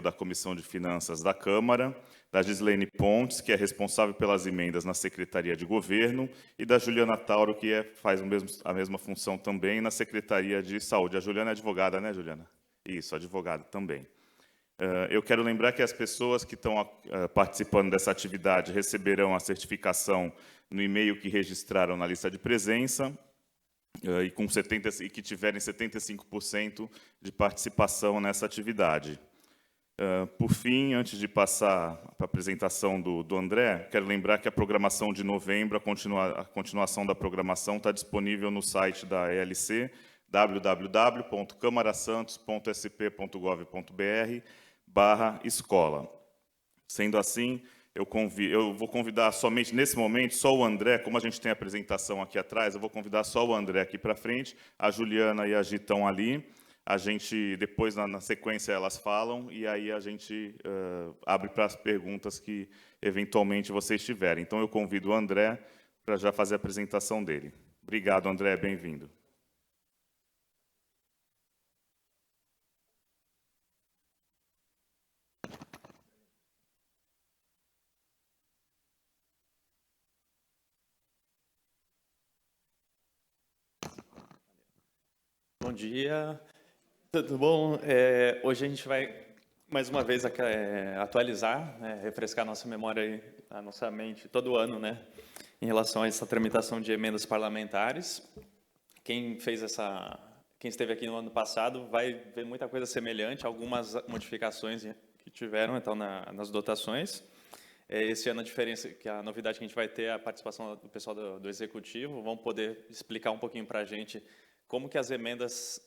da Comissão de Finanças da Câmara, da Gislene Pontes, que é responsável pelas emendas na Secretaria de Governo, e da Juliana Tauro, que faz a mesma função também na Secretaria de Saúde. A Juliana é advogada, né, Juliana? Isso, advogada também. Eu quero lembrar que as pessoas que estão participando dessa atividade receberão a certificação no e-mail que registraram na lista de presença, e que tiverem 75% de participação nessa atividade. Por fim, antes de passar para a apresentação do André, quero lembrar que a programação de novembro, a continuação da programação, está disponível no site da ELC, www.camarasantos.sp.gov.br/escola. Sendo assim, eu vou convidar somente, nesse momento, só o André, como a gente tem a apresentação aqui atrás, eu vou convidar só o André aqui para frente, a Juliana e a Gi estão ali, a gente, depois, na sequência, elas falam, e aí a gente abre para as perguntas que, eventualmente, vocês tiverem. Então, eu convido o André para já fazer a apresentação dele. Obrigado, André, bem-vindo. Bom dia, tudo bom? Hoje a gente vai, mais uma vez, atualizar, refrescar nossa memória, a nossa mente, todo ano, em relação a essa tramitação de emendas parlamentares. Quem esteve aqui no ano passado vai ver muita coisa semelhante, algumas modificações que tiveram, então, nas dotações. Esse ano a novidade que a gente vai ter é a participação do pessoal do Executivo, vão poder explicar um pouquinho para a gente como que as emendas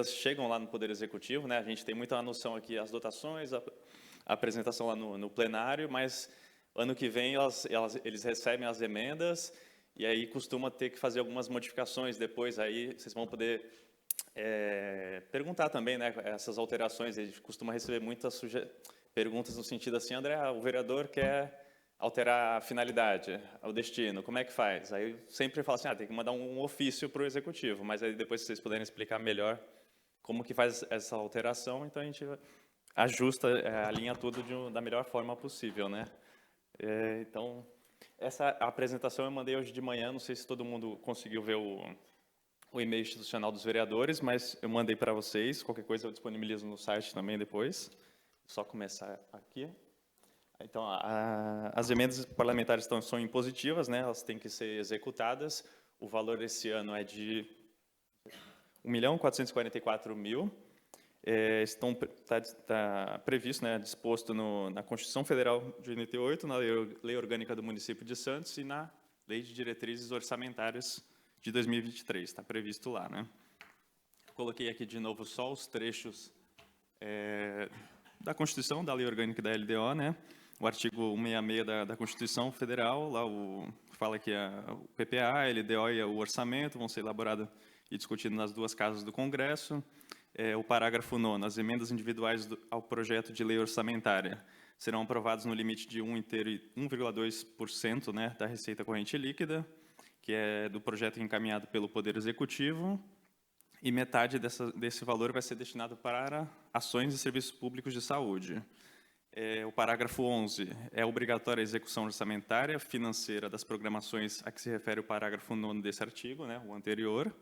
chegam lá no Poder Executivo, né? A gente tem muita noção aqui, as dotações, a apresentação lá no plenário, mas ano que vem eles recebem as emendas e aí costuma ter que fazer algumas modificações depois, aí vocês vão poder perguntar também, né, essas alterações. A gente costuma receber muitas perguntas no sentido assim, André, o vereador quer alterar a finalidade, o destino, como é que faz? Aí eu sempre falo assim, tem que mandar um ofício para o Executivo, mas aí depois, se vocês puderem explicar melhor como que faz essa alteração, então a gente ajusta, alinha tudo da melhor forma possível, né? Então, essa apresentação eu mandei hoje de manhã, não sei se todo mundo conseguiu ver o e-mail institucional dos vereadores, mas eu mandei para vocês, qualquer coisa eu disponibilizo no site também depois, só começar aqui. Então, as emendas parlamentares são impositivas, né? Elas têm que ser executadas. O valor esse ano é de R$ 1.444.000. Está previsto, né, disposto na Constituição Federal de 88, na Lei Orgânica do Município de Santos e na Lei de Diretrizes Orçamentárias de 2023. Está previsto lá, né? Coloquei aqui de novo só os trechos da Constituição, da Lei Orgânica da LDO, né? O artigo 166 da Constituição Federal, lá fala que o PPA, a LDO e o orçamento vão ser elaborados e discutidos nas duas casas do Congresso. O parágrafo 9º, as emendas individuais ao projeto de lei orçamentária serão aprovadas no limite de 1,2%, né, da receita corrente líquida, que é do projeto encaminhado pelo Poder Executivo, e metade desse valor vai ser destinado para ações e serviços públicos de saúde. O parágrafo 11, é obrigatória a execução orçamentária financeira das programações a que se refere o parágrafo 9º desse artigo, né, o anterior,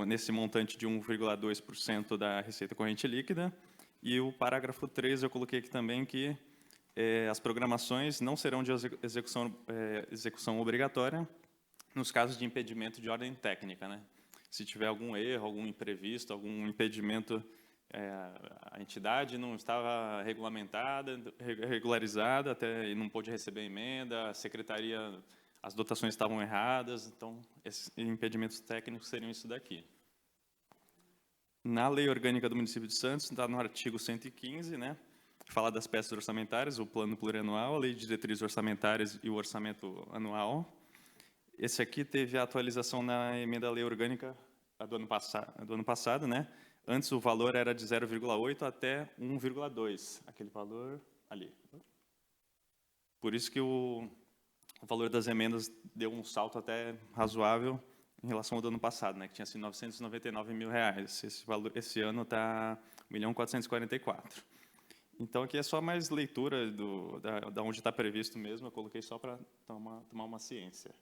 nesse montante de 1,2% da receita corrente líquida. E o parágrafo 13, eu coloquei aqui também que as programações não serão de execução obrigatória nos casos de impedimento de ordem técnica, né? Se tiver algum erro, algum imprevisto, algum impedimento, a entidade não estava regularizada, e não pôde receber emenda, a secretaria, as dotações estavam erradas, então, esses impedimentos técnicos seriam isso daqui. Na Lei Orgânica do Município de Santos, está no artigo 115, né, fala das peças orçamentárias, o plano plurianual, a lei de diretrizes orçamentárias e o orçamento anual. Esse aqui teve a atualização na emenda à lei orgânica do ano passado, né? Antes o valor era de 0,8 até 1,2, aquele valor ali. Por isso que o valor das emendas deu um salto até razoável em relação ao do ano passado, né, que tinha sido R$ 999.000. Esse ano 1.444.000. Então, aqui é só mais leitura da onde está previsto mesmo, eu coloquei só para tomar uma ciência.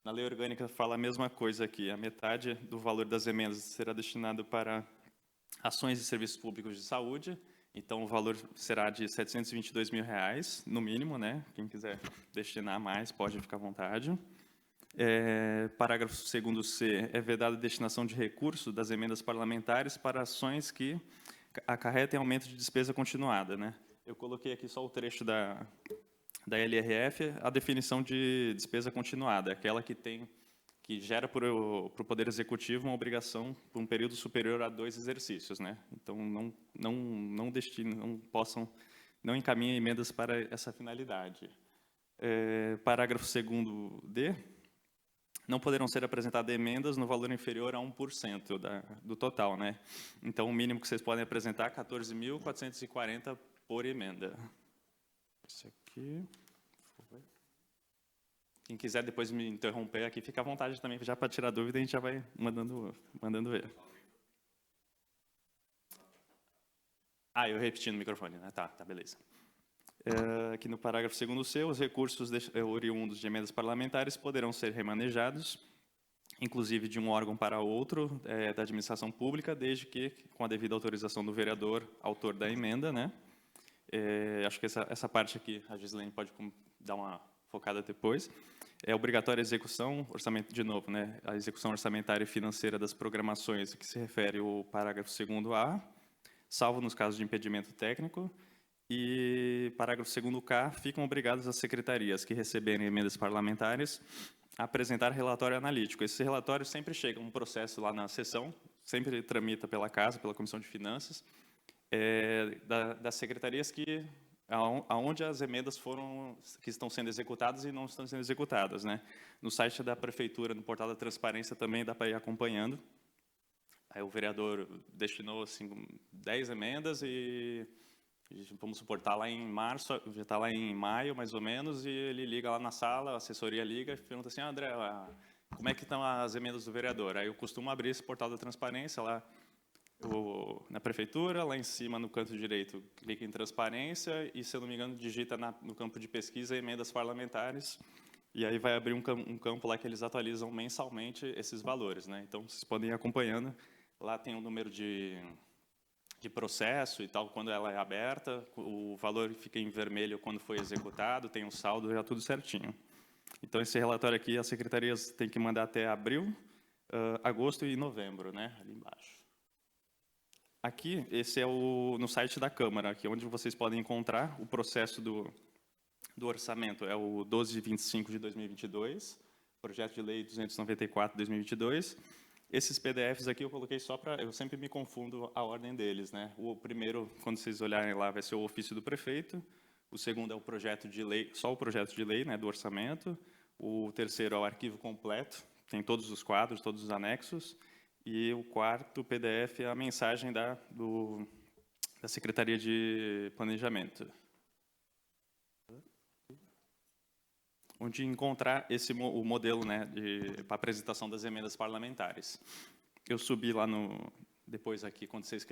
Na lei orgânica fala a mesma coisa aqui, a metade do valor das emendas será destinado para ações e serviços públicos de saúde, então o valor será de R$ 722 mil, no mínimo, né? Quem quiser destinar mais, pode ficar à vontade. Parágrafo 2º-C, é vedada a destinação de recursos das emendas parlamentares para ações que acarretem aumento de despesa continuada, né? Eu coloquei aqui só o trecho da LRF, a definição de despesa continuada, aquela que gera para o Poder Executivo uma obrigação por um período superior a 2 exercícios, né? Então não encaminhem emendas para essa finalidade. Parágrafo 2º-D, não poderão ser apresentadas emendas no valor inferior a 1% do total, né? Então, o mínimo que vocês podem apresentar é 14.440 por emenda. Esse aqui. Quem quiser depois me interromper aqui, fica à vontade também, já para tirar dúvida, a gente já vai mandando ver. Eu repeti no microfone, né? Tá, beleza. Aqui no parágrafo 2º-C, os recursos oriundos de emendas parlamentares poderão ser remanejados, inclusive de um órgão para outro da administração pública, desde que com a devida autorização do vereador, autor da emenda, né? Acho que essa parte aqui, a Gislaine pode dar uma focada depois. É obrigatória a execução, orçamento de novo, né? A execução orçamentária e financeira das programações que se refere ao parágrafo 2º-A, salvo nos casos de impedimento técnico. E parágrafo 2º-K, ficam obrigadas as secretarias que receberem emendas parlamentares a apresentar relatório analítico. Esse relatório sempre chega um processo lá na sessão, sempre tramita pela Casa, pela Comissão de Finanças, das secretarias aonde as emendas que estão sendo executadas e não estão sendo executadas, né? No site da Prefeitura, no portal da Transparência, também dá para ir acompanhando. Aí o vereador destinou assim, 10 emendas e vamos supor, está lá em março, já está lá em maio, mais ou menos, e ele liga lá na sala, a assessoria liga e pergunta assim, André, como é que estão as emendas do vereador? Aí eu costumo abrir esse portal da transparência lá na prefeitura, lá em cima no canto direito, clica em transparência e, se eu não me engano, digita no campo de pesquisa emendas parlamentares, e aí vai abrir um campo lá que eles atualizam mensalmente esses valores, né? Então, vocês podem ir acompanhando. Lá tem o número de processo e tal, quando ela é aberta, o valor fica em vermelho quando foi executado, tem um saldo, já tudo certinho. Então, esse relatório aqui, as secretarias têm que mandar até abril, agosto e novembro, né, ali embaixo. Aqui, esse é no site da Câmara, aqui onde vocês podem encontrar o processo do orçamento, é o 1225 de 2022, projeto de lei 294 de 2022, esses PDFs aqui eu coloquei só para... Eu sempre me confundo a ordem deles, né? O primeiro, quando vocês olharem lá, vai ser o ofício do prefeito. O segundo é o projeto de lei, só o projeto de lei, né, do orçamento. O terceiro é o arquivo completo, tem todos os quadros, todos os anexos. E o quarto PDF é a mensagem da Secretaria de Planejamento. Onde encontrar o modelo, né, para apresentação das emendas parlamentares. Eu subi lá depois aqui, quando vocês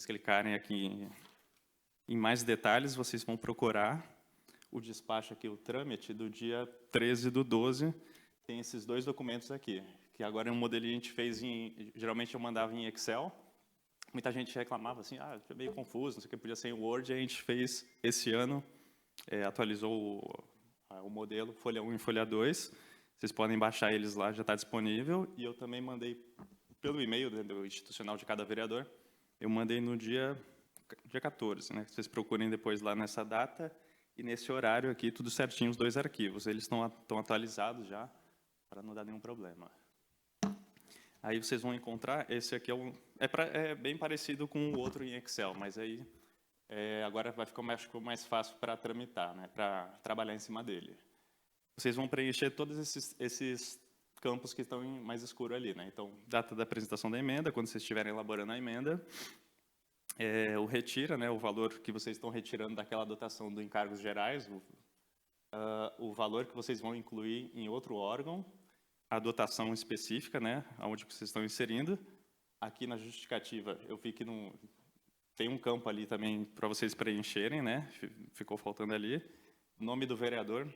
clicarem aqui em mais detalhes, vocês vão procurar o despacho aqui, o trâmite do dia 13/12, tem esses dois documentos aqui, que agora é um modelo que a gente fez geralmente eu mandava em Excel, muita gente reclamava assim, é meio confuso, não sei o que, podia ser em Word, e a gente fez esse ano, atualizou o modelo folha 1 e folha 2, vocês podem baixar eles lá, já está disponível, e eu também mandei pelo e-mail do institucional de cada vereador, eu mandei no dia 14, né? Vocês procurem depois lá nessa data, e nesse horário aqui, tudo certinho, os dois arquivos, eles estão atualizados já, para não dar nenhum problema. Aí vocês vão encontrar, esse aqui é bem parecido com o outro em Excel, mas aí agora vai ficar mais fácil para tramitar, né, para trabalhar em cima dele. Vocês vão preencher todos esses campos que estão em mais escuro ali, né? Então, data da apresentação da emenda, quando vocês estiverem elaborando a emenda, o retira, né, o valor que vocês estão retirando daquela dotação do encargos gerais, o valor que vocês vão incluir em outro órgão, a dotação específica, né, onde vocês estão inserindo, Aqui na justificativa, eu vi que não tem um campo ali também para vocês preencherem, né? Ficou faltando ali. Nome do vereador.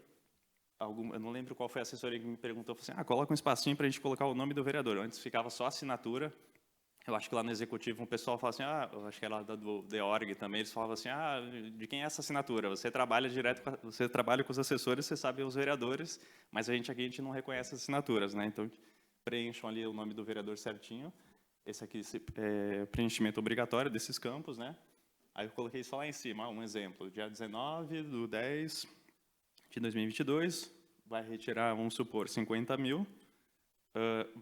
Eu não lembro qual foi a assessoria que me perguntou, falou assim, coloca um espacinho para a gente colocar o nome do vereador. Antes ficava só assinatura. Eu acho que lá no executivo, um pessoal fala assim, eu acho que era do The.org também, eles falavam assim, de quem é essa assinatura? Você trabalha direto, você trabalha com os assessores, você sabe os vereadores, mas a gente não reconhece as assinaturas, né? Então, preencham ali o nome do vereador certinho. Esse aqui é preenchimento obrigatório desses campos, né? Aí eu coloquei só lá em cima, um exemplo, dia 19/10 de 2022, vai retirar, vamos supor, 50 mil,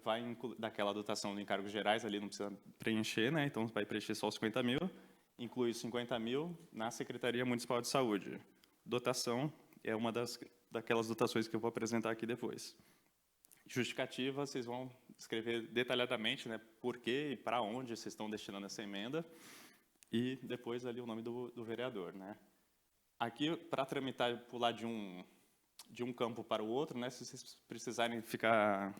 vai daquela dotação de encargos gerais, ali não precisa preencher, né? Então, vai preencher só os 50 mil, inclui 50 mil na Secretaria Municipal de Saúde. Dotação é uma daquelas dotações que eu vou apresentar aqui depois. Justificativa, vocês vão escrever detalhadamente, né, por quê e para onde vocês estão destinando essa emenda, e depois ali o nome do vereador, né. Aqui, para tramitar, pular de um campo para o outro, né, se vocês precisarem ficar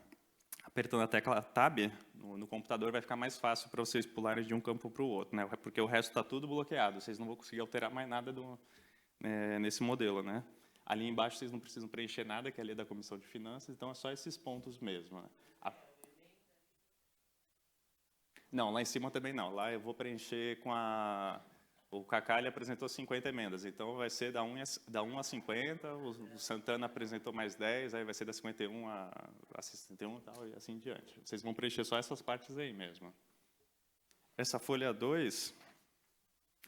apertando a tecla Tab no computador, vai ficar mais fácil para vocês pularem de um campo para o outro, né, porque o resto está tudo bloqueado, vocês não vão conseguir alterar mais nada nesse modelo, né. Ali embaixo vocês não precisam preencher nada, que é a lei da Comissão de Finanças, então é só esses pontos mesmo. Né? Não, lá em cima também não. Lá eu vou preencher com a... O Cacá ele apresentou 50 emendas, então vai ser da 1 a 50, o Santana apresentou mais 10, aí vai ser da 51 a 61 e tal, e assim em diante. Vocês vão preencher só essas partes aí mesmo. Essa folha 2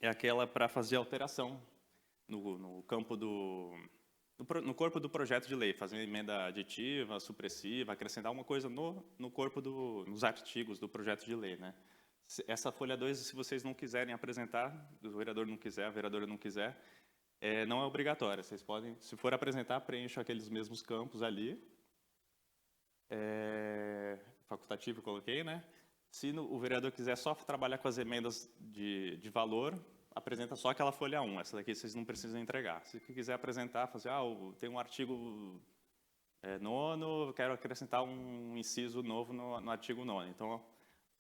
é aquela para fazer alteração no campo no corpo do projeto de lei, fazer emenda aditiva, supressiva, acrescentar uma coisa no corpo nos artigos do projeto de lei, né? Essa folha 2, se vocês não quiserem apresentar, o vereador não quiser, a vereadora não quiser, não é obrigatória. Vocês podem, se for apresentar, preencham aqueles mesmos campos ali. Facultativo, coloquei, né? Se o vereador quiser só trabalhar com as emendas de valor, apresenta só aquela folha 1, essa daqui vocês não precisam entregar. Se quiser apresentar, fazer, tem um artigo 9º, quero acrescentar um inciso novo no artigo 9º. Então,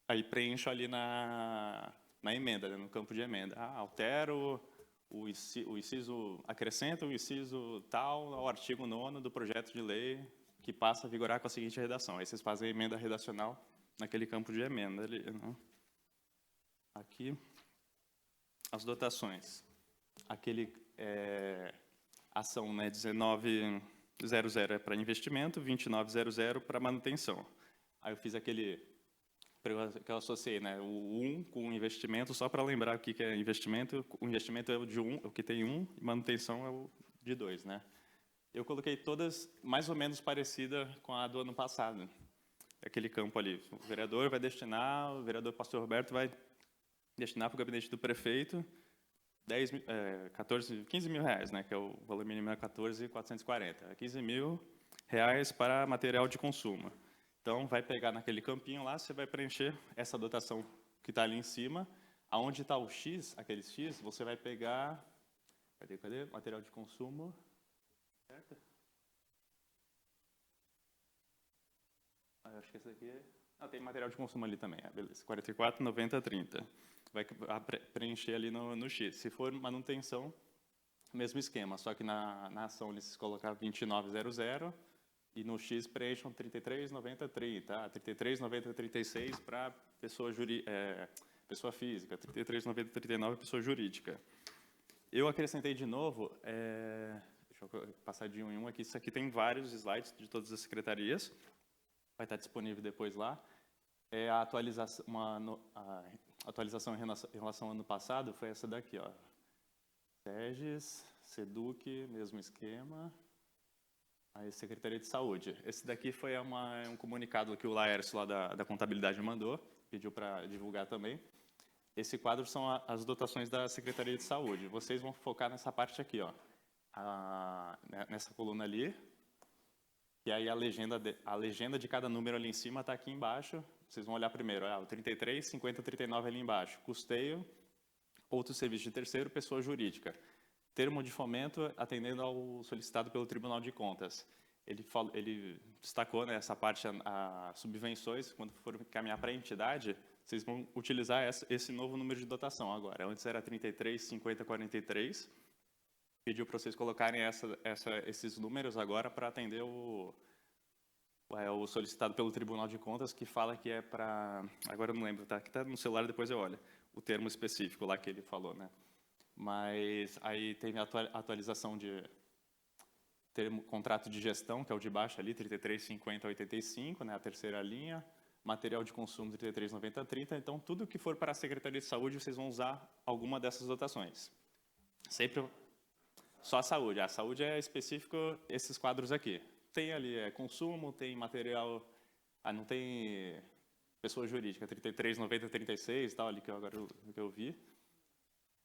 aí preencho ali na emenda, né, no campo de emenda. Altero o inciso, acrescento o inciso tal ao artigo 9º do projeto de lei que passa a vigorar com a seguinte redação. Aí vocês fazem a emenda redacional naquele campo de emenda ali. Né? Aqui. As dotações. Aquele ação, né, 1900 é para investimento, 2900 para manutenção. Aí eu fiz aquele que eu associei, né, o 1 com investimento, só para lembrar o que é investimento. O investimento é o de 1, o que tem 1, e manutenção é o de 2, né? Eu coloquei todas mais ou menos parecidas com a do ano passado. Aquele campo ali. O vereador vai destinar, o vereador Pastor Roberto vai destinar para o gabinete do prefeito 15 mil reais, né, que é o valor mínimo é 14.440. 15 mil reais para material de consumo. Então, vai pegar naquele campinho lá, você vai preencher essa dotação que está ali em cima. Aonde está o X, aquele X, você vai pegar... Cadê? Material de consumo. Certo? Acho que esse aqui é... tem material de consumo ali também. Beleza. 44, 90, 30. Vai preencher ali no X. Se for manutenção, mesmo esquema, só que na ação eles colocaram 2900 e no X preencham 33, 90, 30. 33, 90, 36 para pessoa física, 33, 90, 39 pessoa jurídica. Eu acrescentei de novo, deixa eu passar de um em um aqui, isso aqui tem vários slides de todas as secretarias, vai estar disponível depois lá. A atualização, a atualização em relação ao ano passado foi essa daqui, ó. SEGES, SEDUC, mesmo esquema. Aí, Secretaria de Saúde. Esse daqui foi um comunicado que o Laércio, lá da Contabilidade, mandou, pediu para divulgar também. Esse quadro são as dotações da Secretaria de Saúde. Vocês vão focar nessa parte aqui, ó. Nessa coluna ali. E aí a legenda de cada número ali em cima está aqui embaixo. Vocês vão olhar primeiro, o 33, 50, 39 ali embaixo. Custeio, outro serviço de terceiro, pessoa jurídica. Termo de fomento atendendo ao solicitado pelo Tribunal de Contas. Ele destacou, né, essa parte, as subvenções, quando for caminhar para a entidade, vocês vão utilizar esse novo número de dotação agora. Antes era 33, 50, 43. Pediu para vocês colocarem esses números agora para atender o solicitado pelo Tribunal de Contas, que fala que é para... Agora eu não lembro, tá? Que está no celular, depois eu olho. O termo específico lá que ele falou, né? Mas aí teve a atualização de termo contrato de gestão, que é o de baixo ali, 33, 50, 85, né? A terceira linha. Material de consumo, 33, 90, 30. Então, tudo que for para a Secretaria de Saúde, vocês vão usar alguma dessas dotações. Sempre só a saúde. A saúde é específico esses quadros aqui. Tem ali consumo, tem material... não tem pessoa jurídica, 33, 90, 36, tal, ali que eu vi.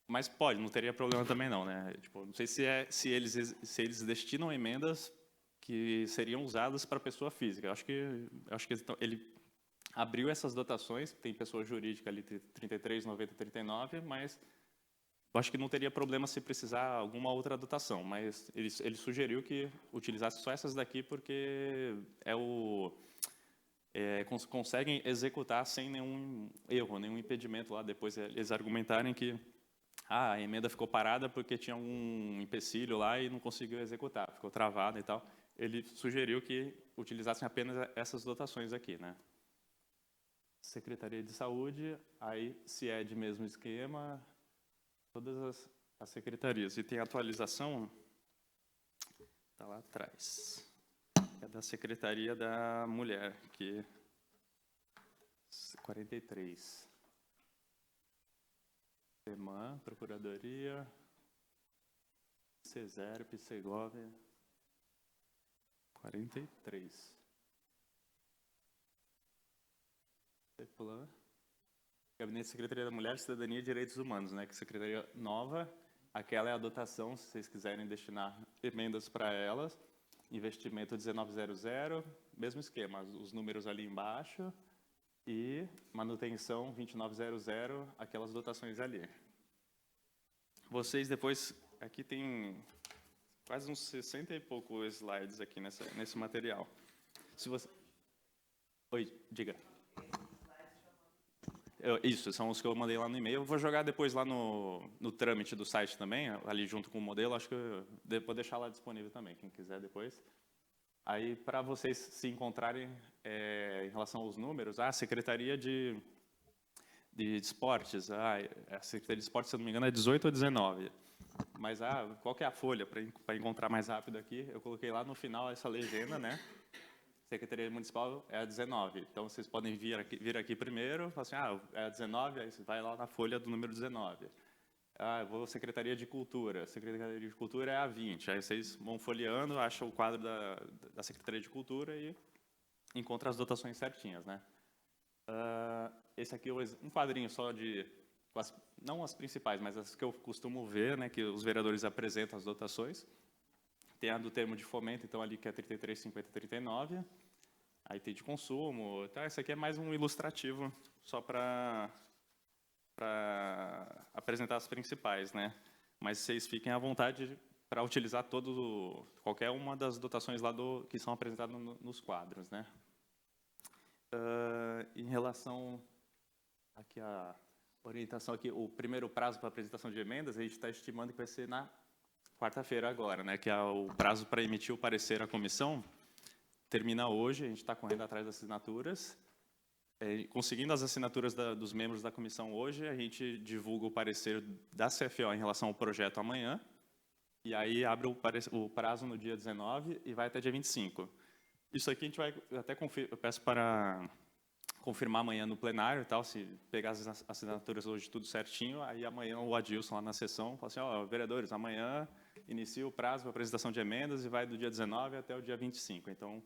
Mas pode, não teria problema também não, né? Tipo, não sei se eles destinam emendas que seriam usadas para pessoa física. Eu acho que ele abriu essas dotações, tem pessoa jurídica ali, 33, 90, 39, mas eu acho que não teria problema se precisar alguma outra dotação, mas ele sugeriu que utilizasse só essas daqui porque conseguem executar sem nenhum erro, nenhum impedimento lá. Depois eles argumentarem que a emenda ficou parada porque tinha algum empecilho lá e não conseguiu executar, ficou travada e tal. Ele sugeriu que utilizassem apenas essas dotações aqui, né? Secretaria de Saúde, aí se é de mesmo esquema, todas as secretarias. E tem atualização, está lá atrás, é da Secretaria da Mulher, que 43. CEMAN, Procuradoria, CESERP, Segovia, 43. CEPLAN, Gabinete de Secretaria da Mulher, Cidadania e Direitos Humanos, né? Que secretaria nova, aquela é a dotação, se vocês quiserem destinar emendas para elas. Investimento 1900, mesmo esquema, os números ali embaixo. E manutenção 2900, aquelas dotações ali. Vocês depois, aqui tem quase uns 60 e poucos slides aqui nesse material. Se você... Oi, diga. Isso, são os que eu mandei lá no e-mail. Eu vou jogar depois lá no trâmite do site também, ali junto com o modelo. Acho que eu vou deixar lá disponível também, quem quiser depois. Aí, para vocês se encontrarem em relação aos números, a Secretaria de Esportes, a Secretaria de Esportes, se eu não me engano, é 18 ou 19. Mas qual que é a folha para encontrar mais rápido aqui? Eu coloquei lá no final essa legenda, né? Secretaria Municipal é a 19. Então, vocês podem vir aqui primeiro, falar assim, é a 19, aí você vai lá na folha do número 19. Eu vou Secretaria de Cultura. Secretaria de Cultura é a 20. Aí vocês vão folheando, acham o quadro da Secretaria de Cultura e encontram as dotações certinhas, né? Esse aqui é um quadrinho só de... Não as principais, mas as que eu costumo ver, né? Que os vereadores apresentam as dotações. Tem a do termo de fomento, então, ali que é 33, 50, 39. Aí tem de consumo. Tá? Esse aqui é mais um ilustrativo, só para apresentar as principais, né? Mas vocês fiquem à vontade para utilizar qualquer uma das dotações lá que são apresentadas nos quadros, né? Em relação aqui à orientação aqui, o primeiro prazo para apresentação de emendas, a gente está estimando que vai ser na quarta-feira agora, né? Que é o prazo para emitir o parecer à comissão. Termina hoje, a gente está correndo atrás das assinaturas. Conseguindo as assinaturas dos membros da comissão hoje, a gente divulga o parecer da CFO em relação ao projeto amanhã, e aí abre o prazo no dia 19 e vai até dia 25. Isso aqui a gente vai até eu peço para confirmar amanhã no plenário, e tal, se pegar as assinaturas hoje tudo certinho, aí amanhã o Adilson lá na sessão fala assim, vereadores, amanhã inicia o prazo para apresentação de emendas e vai do dia 19 até o dia 25. Então,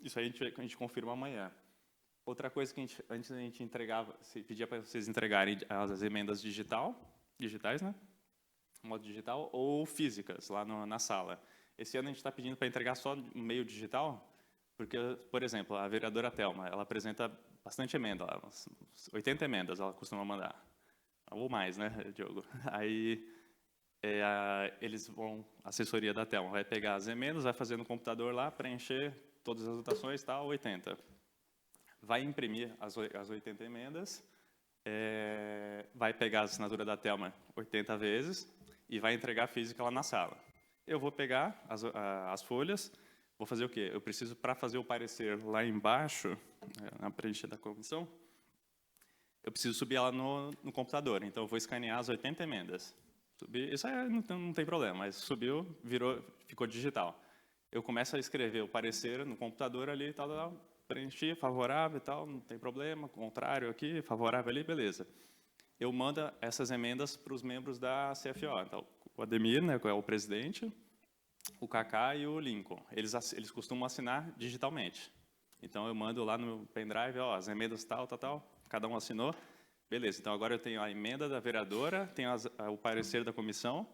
isso aí a gente confirma amanhã. Outra coisa que antes a gente entregava, pedia para vocês entregarem as emendas digitais, né? Modo digital, ou físicas, lá na sala. Esse ano a gente está pedindo para entregar só no meio digital, porque, por exemplo, a vereadora Thelma, ela apresenta bastante emenda, umas 80 emendas ela costuma mandar. Ou mais, né, Diogo? Aí a assessoria da Thelma vai pegar as emendas, vai fazer no computador lá, preencher todas as votações, 80. Vai imprimir as 80 emendas, vai pegar a assinatura da Thelma 80 vezes e vai entregar a física lá na sala. Eu vou pegar as folhas, vou fazer o quê? Eu preciso, para fazer o parecer lá embaixo, na preencher da comissão, eu preciso subir ela no computador. Então, eu vou escanear as 80 emendas. Isso aí não tem problema, mas subiu, ficou digital. Eu começo a escrever o parecer no computador ali, tal, preenchi, favorável e tal, não tem problema, contrário aqui, favorável ali, beleza. Eu mando essas emendas para os membros da CFO. Então, o Ademir, né, que é o presidente, o Kaká e o Lincoln. Eles costumam assinar digitalmente. Então, eu mando lá no pendrive, ó, as emendas tal, cada um assinou. Beleza, então agora eu tenho a emenda da vereadora, tenho o parecer da comissão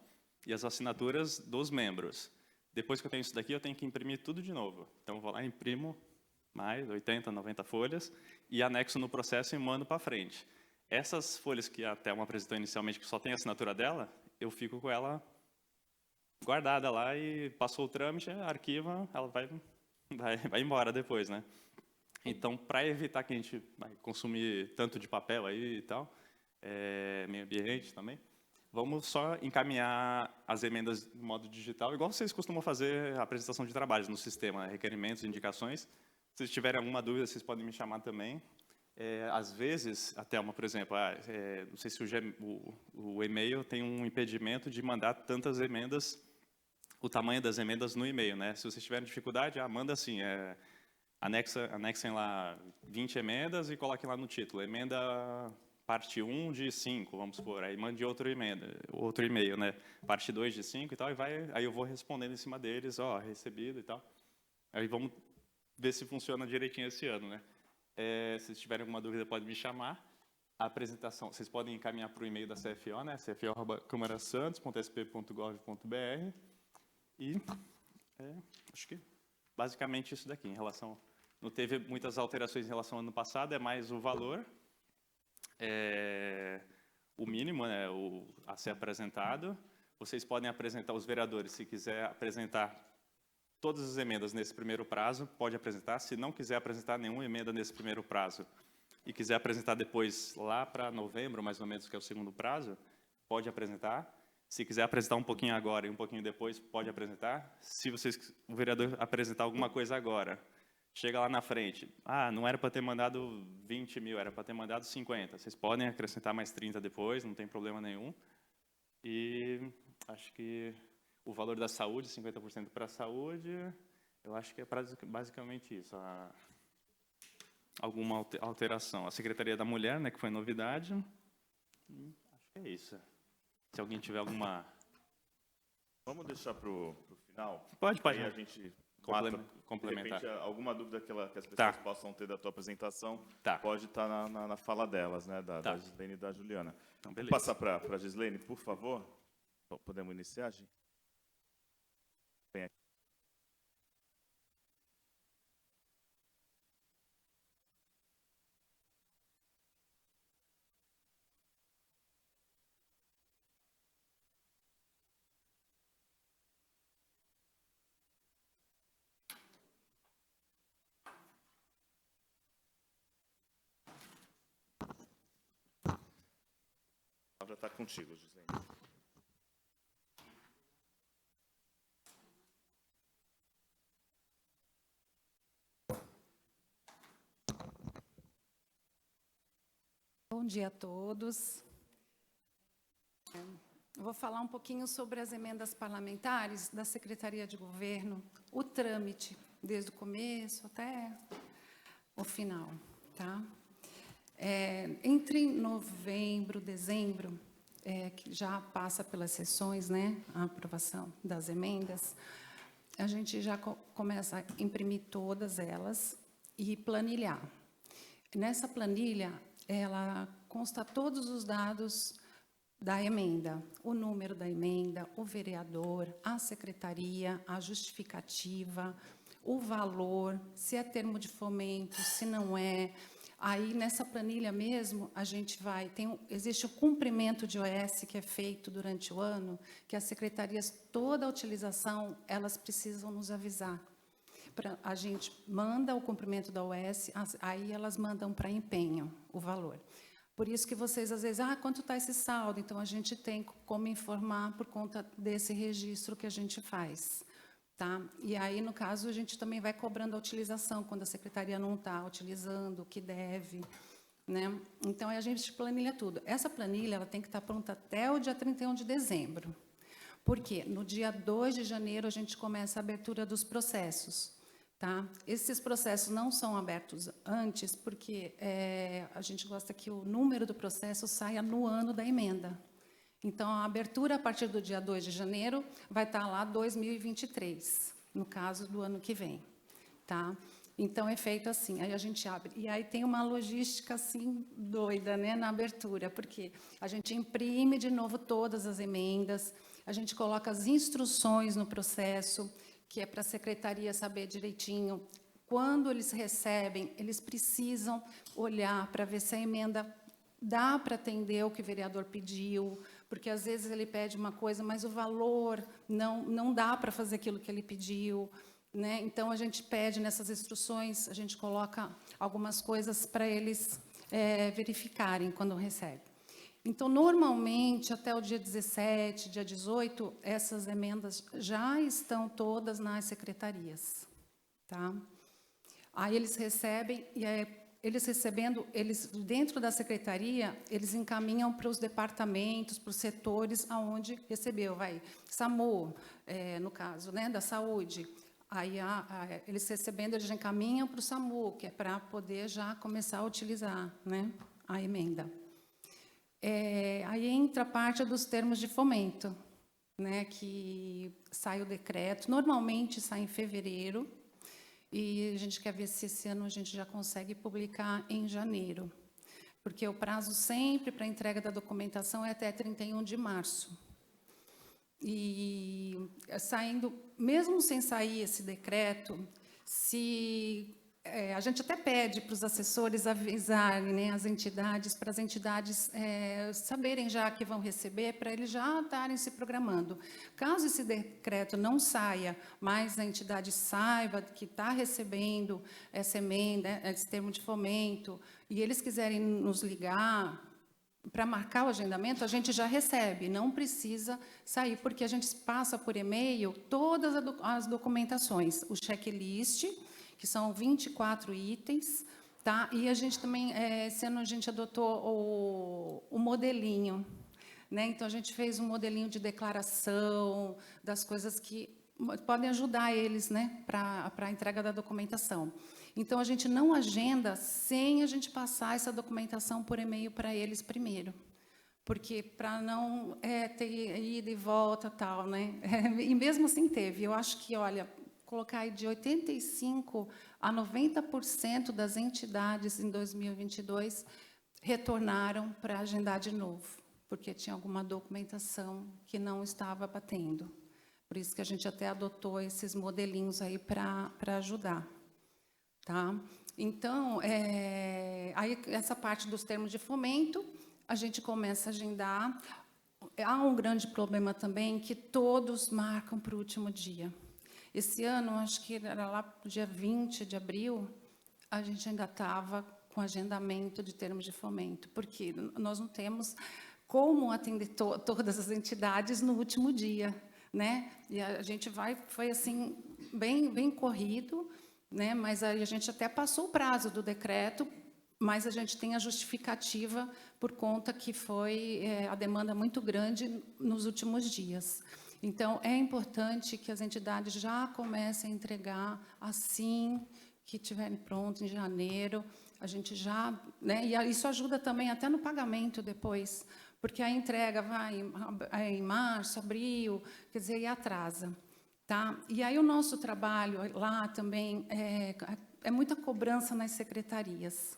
e as assinaturas dos membros. Depois que eu tenho isso daqui, eu tenho que imprimir tudo de novo. Então, eu vou lá, imprimo mais 80, 90 folhas e anexo no processo e mando para frente. Essas folhas que a Thelma apresentou inicialmente, que só tem a assinatura dela, eu fico com ela guardada lá e passou o trâmite, arquiva, ela vai embora depois, né? Então, para evitar que a gente vai consumir tanto de papel aí e tal, meio ambiente também, vamos só encaminhar as emendas de modo digital, igual vocês costumam fazer a apresentação de trabalhos no sistema, né? Requerimentos, indicações. Se vocês tiverem alguma dúvida, vocês podem me chamar também. Às vezes, a Thelma, por exemplo, não sei se o e-mail tem um impedimento de mandar tantas emendas, o tamanho das emendas no e-mail, né? Se vocês tiverem dificuldade, manda assim, anexem lá 20 emendas e coloquem lá no título, emenda parte 1 de 5, vamos supor, aí mande outro e-mail, né? Parte 2 de 5 e tal, aí eu vou respondendo em cima deles, ó, recebido e tal. Aí vamos ver se funciona direitinho esse ano, né? Se vocês tiverem alguma dúvida, pode me chamar. A apresentação, vocês podem encaminhar para o e-mail da CFO, né? cfo@camarasantos.sp.gov.br. E acho que basicamente isso daqui, em relação... Não teve muitas alterações em relação ao ano passado, é mais o valor, o mínimo, né, a ser apresentado. Vocês podem apresentar, os vereadores, se quiser apresentar todas as emendas nesse primeiro prazo, pode apresentar. Se não quiser apresentar nenhuma emenda nesse primeiro prazo e quiser apresentar depois, lá para novembro, mais ou menos, que é o segundo prazo, pode apresentar. Se quiser apresentar um pouquinho agora e um pouquinho depois, pode apresentar. Se o vereador apresentar alguma coisa agora, chega lá na frente, não era para ter mandado 20 mil, era para ter mandado 50. Vocês podem acrescentar mais 30 depois, não tem problema nenhum. E acho que o valor da saúde, 50% para a saúde, eu acho que é basicamente isso. Alguma alteração. A Secretaria da Mulher, né, que foi novidade. Acho que é isso. Se alguém tiver alguma... Vamos deixar para o final? Pode. Aí a gente complementar. De repente, alguma dúvida que as pessoas possam ter da tua apresentação, pode estar na fala delas, né, da Gislene e da Juliana. Então, vou passar para a Gislene, por favor. Podemos iniciar, gente? Vem aqui. A palavra está contigo, Gislene. Bom dia a todos. Eu vou falar um pouquinho sobre as emendas parlamentares da Secretaria de Governo, o trâmite, desde o começo até o final, tá? Entre novembro, dezembro, que já passa pelas sessões, né, a aprovação das emendas, a gente já começa a imprimir todas elas e planilhar. Nessa planilha, ela consta todos os dados da emenda, o número da emenda, o vereador, a secretaria, a justificativa, o valor, se é termo de fomento, se não é. Aí, nessa planilha mesmo, a gente existe o cumprimento de OS que é feito durante o ano, que as secretarias, toda a utilização, elas precisam nos avisar. A gente manda o cumprimento da OS, aí elas mandam para empenho o valor. Por isso que vocês, às vezes, quanto está esse saldo? Então, a gente tem como informar por conta desse registro que a gente faz. Tá? E aí, no caso, a gente também vai cobrando a utilização, quando a secretaria não está utilizando o que deve. Né? Então, a gente planilha tudo. Essa planilha ela tem que estar pronta até o dia 31 de dezembro. Por quê? No dia 2 de janeiro, a gente começa a abertura dos processos. Tá? Esses processos não são abertos antes, porque a gente gosta que o número do processo saia no ano da emenda. Então, a abertura, a partir do dia 2 de janeiro, vai estar lá 2023, no caso do ano que vem. Tá? Então, é feito assim, aí a gente abre. E aí tem uma logística, assim, doida, né, na abertura, porque a gente imprime de novo todas as emendas, a gente coloca as instruções no processo, que é para a secretaria saber direitinho. Quando eles recebem, eles precisam olhar para ver se a emenda dá para atender o que o vereador pediu, porque às vezes ele pede uma coisa, mas o valor não dá para fazer aquilo que ele pediu. Né? Então, a gente pede nessas instruções, a gente coloca algumas coisas para eles verificarem quando recebem. Então, normalmente, até o dia 17, dia 18, essas emendas já estão todas nas secretarias. Tá? Aí eles recebem, e eles recebendo, eles dentro da secretaria, eles encaminham para os departamentos, para os setores aonde recebeu. Vai, SAMU, no caso, né, da saúde. Aí, eles recebendo, eles já encaminham para o SAMU, que é para poder já começar a utilizar, né, a emenda. Aí entra a parte dos termos de fomento, né, que sai o decreto, normalmente sai em fevereiro, e a gente quer ver se esse ano a gente já consegue publicar em janeiro, porque o prazo sempre para entrega da documentação é até 31 de março. E saindo, mesmo sem sair esse decreto, se a gente até pede para os assessores avisarem, né, as entidades, para as entidades saberem já que vão receber, para eles já estarem se programando. Caso esse decreto não saia, mas a entidade saiba que está recebendo essa emenda, esse termo de fomento, e eles quiserem nos ligar para marcar o agendamento, a gente já recebe, não precisa sair, porque a gente passa por e-mail todas as documentações, o checklist, que são 24 itens, tá? E a gente também, esse ano a gente adotou o modelinho, né? Então, a gente fez um modelinho de declaração das coisas que podem ajudar eles, né, para a entrega da documentação. Então, a gente não agenda sem a gente passar essa documentação por e-mail para eles primeiro, porque para não ter ida e volta, tal, né? E mesmo assim teve. Eu acho que, olha, colocar aí de 85% a 90% das entidades em 2022 retornaram para agendar de novo, porque tinha alguma documentação que não estava batendo. Por isso que a gente até adotou esses modelinhos aí para ajudar. Tá? Então, aí essa parte dos termos de fomento, a gente começa a agendar. Há um grande problema também, que todos marcam para o último dia. Esse ano, acho que era lá para o dia 20 de abril, a gente ainda estava com agendamento de termos de fomento, porque nós não temos como atender todas as entidades no último dia, né? E a gente foi assim, bem corrido, né? Mas aí a gente até passou o prazo do decreto, mas a gente tem a justificativa por conta que foi a demanda muito grande nos últimos dias. Então, é importante que as entidades já comecem a entregar assim que estiverem pronto em janeiro. A gente já, né? E isso ajuda também até no pagamento depois, porque a entrega vai em março, abril, quer dizer, e atrasa. Tá? E aí o nosso trabalho lá também é muita cobrança nas secretarias,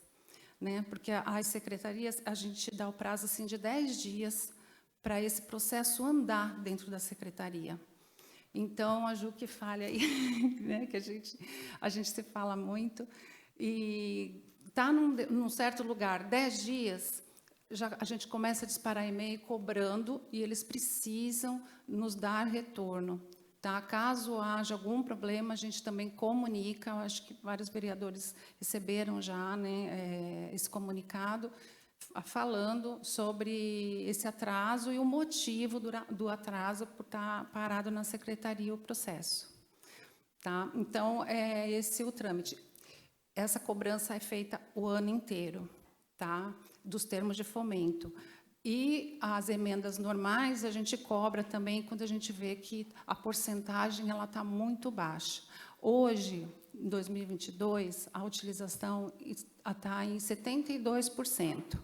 né? Porque as secretarias, a gente dá o prazo assim, de 10 dias para esse processo andar dentro da secretaria. Então, a Ju que falha aí, né? Que a gente se fala muito, e está num certo lugar, 10 dias, a gente começa a disparar e-mail cobrando, e eles precisam nos dar retorno. Tá? Caso haja algum problema, a gente também comunica. Eu acho que vários vereadores receberam já, né, esse comunicado, falando sobre esse atraso e o motivo do atraso por estar parado na secretaria o processo. Tá? Então, é esse o trâmite. Essa cobrança é feita o ano inteiro, tá? Dos termos de fomento. E as emendas normais, a gente cobra também quando a gente vê que a porcentagem está muito baixa. Hoje, em 2022, a utilização está em 72%.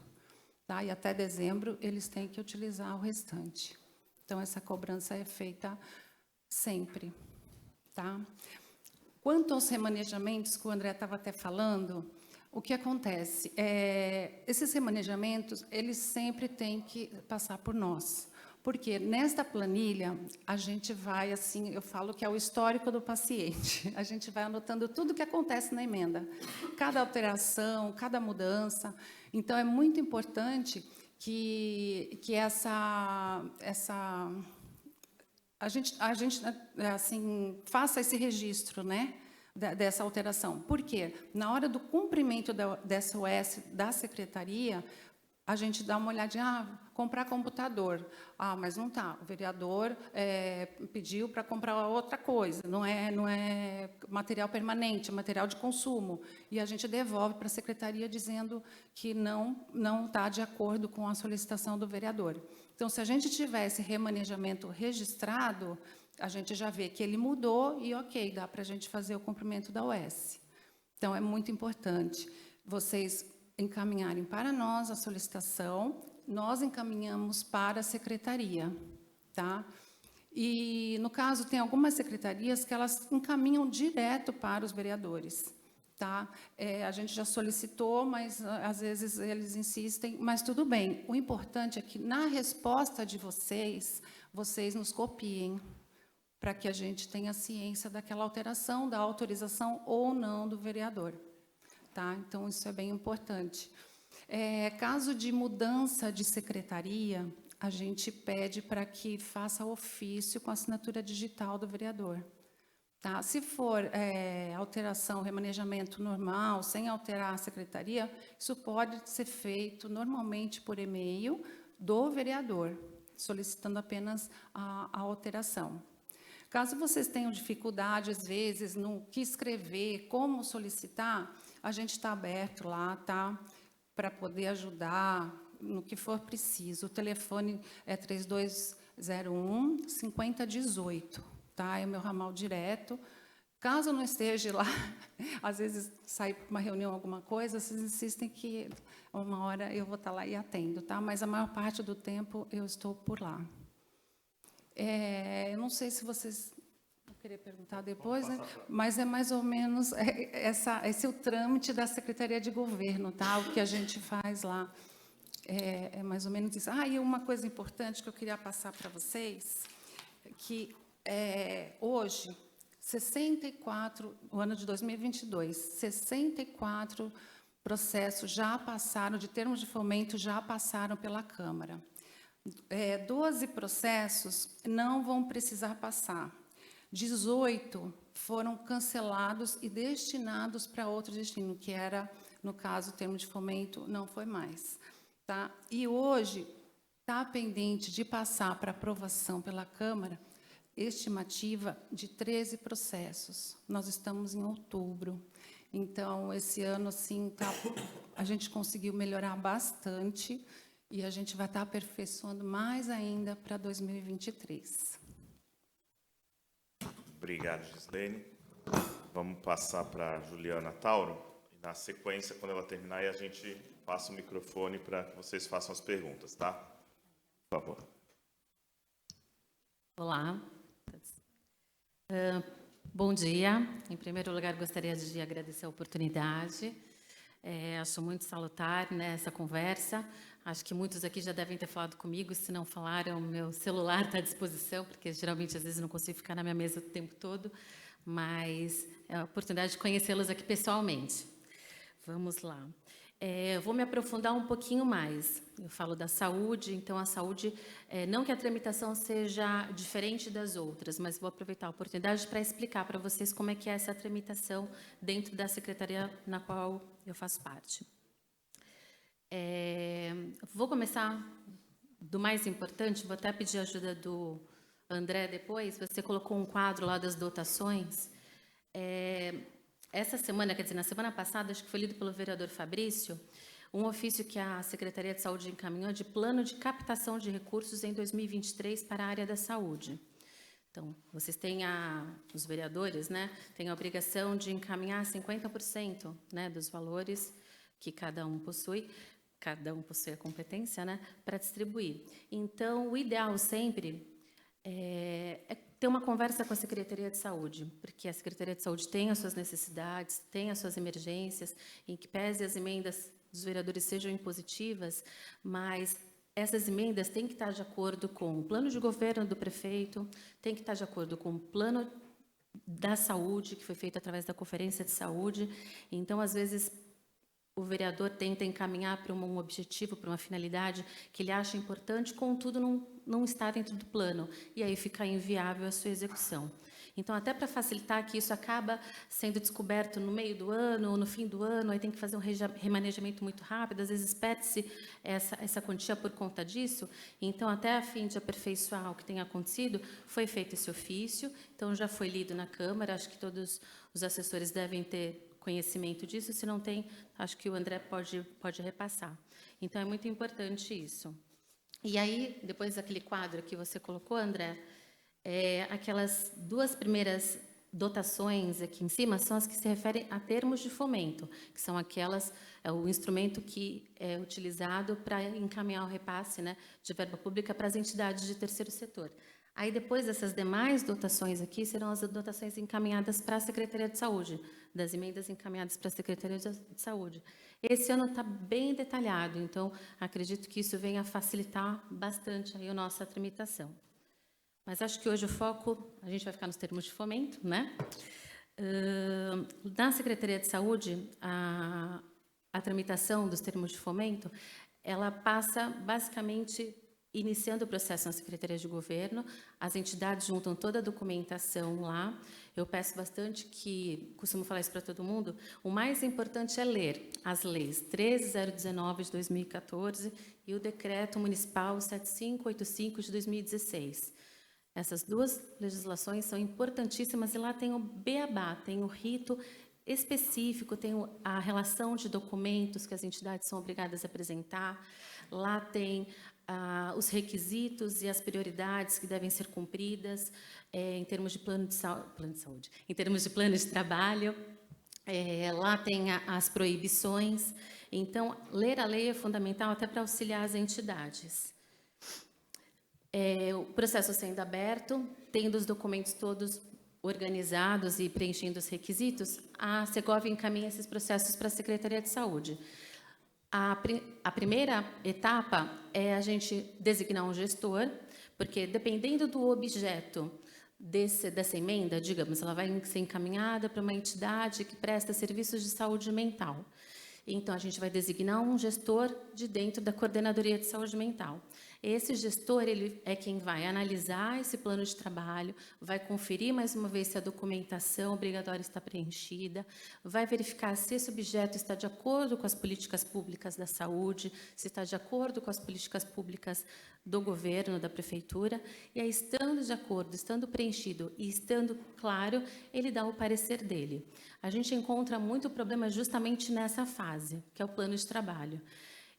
Tá? E até dezembro, eles têm que utilizar o restante. Então, essa cobrança é feita sempre. Tá? Quanto aos remanejamentos, que o André estava até falando, o que acontece? Esses remanejamentos, eles sempre têm que passar por nós. Porque nesta planilha, a gente vai, assim, eu falo que é o histórico do paciente. A gente vai anotando tudo o que acontece na emenda. Cada alteração, cada mudança. Então, é muito importante que a gente assim, faça esse registro, né, dessa alteração. Por quê? Na hora do cumprimento dessa OS da secretaria, a gente dá uma olhadinha, comprar computador. Mas não está. O vereador pediu para comprar outra coisa. Não é material permanente, é material de consumo. E a gente devolve para a secretaria dizendo que não está de acordo com a solicitação do vereador. Então, se a gente tiver esse remanejamento registrado, a gente já vê que ele mudou e, ok, dá para a gente fazer o cumprimento da OS. Então, é muito importante vocês encaminharem para nós a solicitação, nós encaminhamos para a secretaria, tá? E, no caso, tem algumas secretarias que elas encaminham direto para os vereadores, tá? A gente já solicitou, mas, às vezes, eles insistem, mas tudo bem. O importante é que, na resposta de vocês nos copiem, para que a gente tenha ciência daquela alteração, da autorização ou não do vereador. Tá? Então, isso é bem importante. Caso de mudança de secretaria, a gente pede para que faça ofício com assinatura digital do vereador. Tá? Se for alteração, remanejamento normal, sem alterar a secretaria, isso pode ser feito normalmente por e-mail do vereador, solicitando apenas a alteração. Caso vocês tenham dificuldade, às vezes, no que escrever, como solicitar, a gente está aberto lá, tá? Para poder ajudar no que for preciso. O telefone é 3201-5018, tá? É o meu ramal direto. Caso não esteja lá, às vezes sai para uma reunião, alguma coisa, vocês insistem que uma hora eu vou estar lá e atendo, tá? Mas a maior parte do tempo eu estou por lá. Eu não sei se vocês vão querer perguntar depois, né? Mas é mais ou menos esse é o trâmite da Secretaria de Governo, tá? O que a gente faz lá é mais ou menos isso. E uma coisa importante que eu queria passar para vocês, que hoje, 64, o ano de 2022, 64 processos já passaram, de termos de fomento, já passaram pela Câmara. 12 processos não vão precisar passar. 18 foram cancelados e destinados para outro destino, que era, no caso, o termo de fomento, não foi mais. Tá? E hoje está pendente de passar para aprovação pela Câmara estimativa de 13 processos. Nós estamos em outubro. Então, esse ano, assim, a gente conseguiu melhorar bastante. E a gente vai estar aperfeiçoando mais ainda para 2023. Obrigado, Gislene. Vamos passar para a Juliana Tauro. E, na sequência, quando ela terminar, a gente passa o microfone para que vocês façam as perguntas, tá? Por favor. Olá. Bom dia. Em primeiro lugar, gostaria de agradecer a oportunidade. Acho muito salutar, né, essa conversa. Acho que muitos aqui já devem ter falado comigo. Se não falaram, meu celular está à disposição, porque geralmente, às vezes, não consigo ficar na minha mesa o tempo todo. Mas é a oportunidade de conhecê-los aqui pessoalmente. Vamos lá. Eu vou me aprofundar um pouquinho mais. Eu falo da saúde, então a saúde, não que a tramitação seja diferente das outras, mas vou aproveitar a oportunidade para explicar para vocês como é que é essa tramitação dentro da secretaria na qual eu faço parte. Vou começar do mais importante, vou até pedir a ajuda do André depois. Você colocou um quadro lá das dotações. Essa semana, quer dizer, na semana passada, acho que foi lido pelo vereador Fabrício, um ofício que a Secretaria de Saúde encaminhou de plano de captação de recursos em 2023 para a área da saúde. Então, vocês têm os vereadores, né, têm a obrigação de encaminhar 50%, né, dos valores que cada um possui a competência, né, para distribuir. Então, o ideal sempre é ter uma conversa com a Secretaria de Saúde, porque a Secretaria de Saúde tem as suas necessidades, tem as suas emergências, em que pese as emendas dos vereadores sejam impositivas, mas essas emendas têm que estar de acordo com o plano de governo do prefeito, tem que estar de acordo com o plano da saúde, que foi feito através da Conferência de Saúde. Então, às vezes, o vereador tenta encaminhar para um objetivo, para uma finalidade que ele acha importante, contudo, não está dentro do plano, e aí fica inviável a sua execução. Então, até para facilitar que isso acaba sendo descoberto no meio do ano ou no fim do ano, aí tem que fazer um remanejamento muito rápido, às vezes pede-se essa quantia por conta disso. Então, até a fim de aperfeiçoar o que tem acontecido, foi feito esse ofício, então já foi lido na Câmara, acho que todos os assessores devem ter conhecimento disso, se não tem, acho que o André pode repassar. Então, é muito importante isso. E aí, depois daquele quadro que você colocou, André, aquelas duas primeiras dotações aqui em cima são as que se referem a termos de fomento, que são o instrumento que é utilizado para encaminhar o repasse, né, de verba pública para as entidades de terceiro setor. Aí, depois dessas demais dotações aqui, serão as dotações encaminhadas para a Secretaria de Saúde, das emendas encaminhadas para a Secretaria de Saúde. Esse ano está bem detalhado, então, acredito que isso venha a facilitar bastante aí a nossa tramitação. Mas acho que hoje o foco, a gente vai ficar nos termos de fomento, né? Na Secretaria de Saúde, a tramitação dos termos de fomento, ela passa basicamente iniciando o processo na Secretaria de Governo, as entidades juntam toda a documentação lá. Eu peço bastante que, costumo falar isso para todo mundo, o mais importante é ler as leis 13019 de 2014 e o Decreto Municipal 7585 de 2016. Essas duas legislações são importantíssimas e lá tem o beabá, tem o rito específico, tem a relação de documentos que as entidades são obrigadas a apresentar, lá tem os requisitos e as prioridades que devem ser cumpridas em termos de plano de saúde, em termos de plano de trabalho, lá tem as proibições. Então, ler a lei é fundamental até para auxiliar as entidades. O processo sendo aberto, tendo os documentos todos organizados e preenchendo os requisitos, a Segovia encaminha esses processos para a Secretaria de Saúde. A primeira etapa é a gente designar um gestor, porque dependendo do objeto dessa emenda, digamos, ela vai ser encaminhada para uma entidade que presta serviços de saúde mental. Então, a gente vai designar um gestor de dentro da Coordenadoria de Saúde Mental. Esse gestor, ele é quem vai analisar esse plano de trabalho, vai conferir mais uma vez se a documentação obrigatória está preenchida, vai verificar se esse objeto está de acordo com as políticas públicas da saúde, se está de acordo com as políticas públicas do governo, da prefeitura, e aí, estando de acordo, estando preenchido e estando claro, ele dá o parecer dele. A gente encontra muito problema justamente nessa fase, que é o plano de trabalho.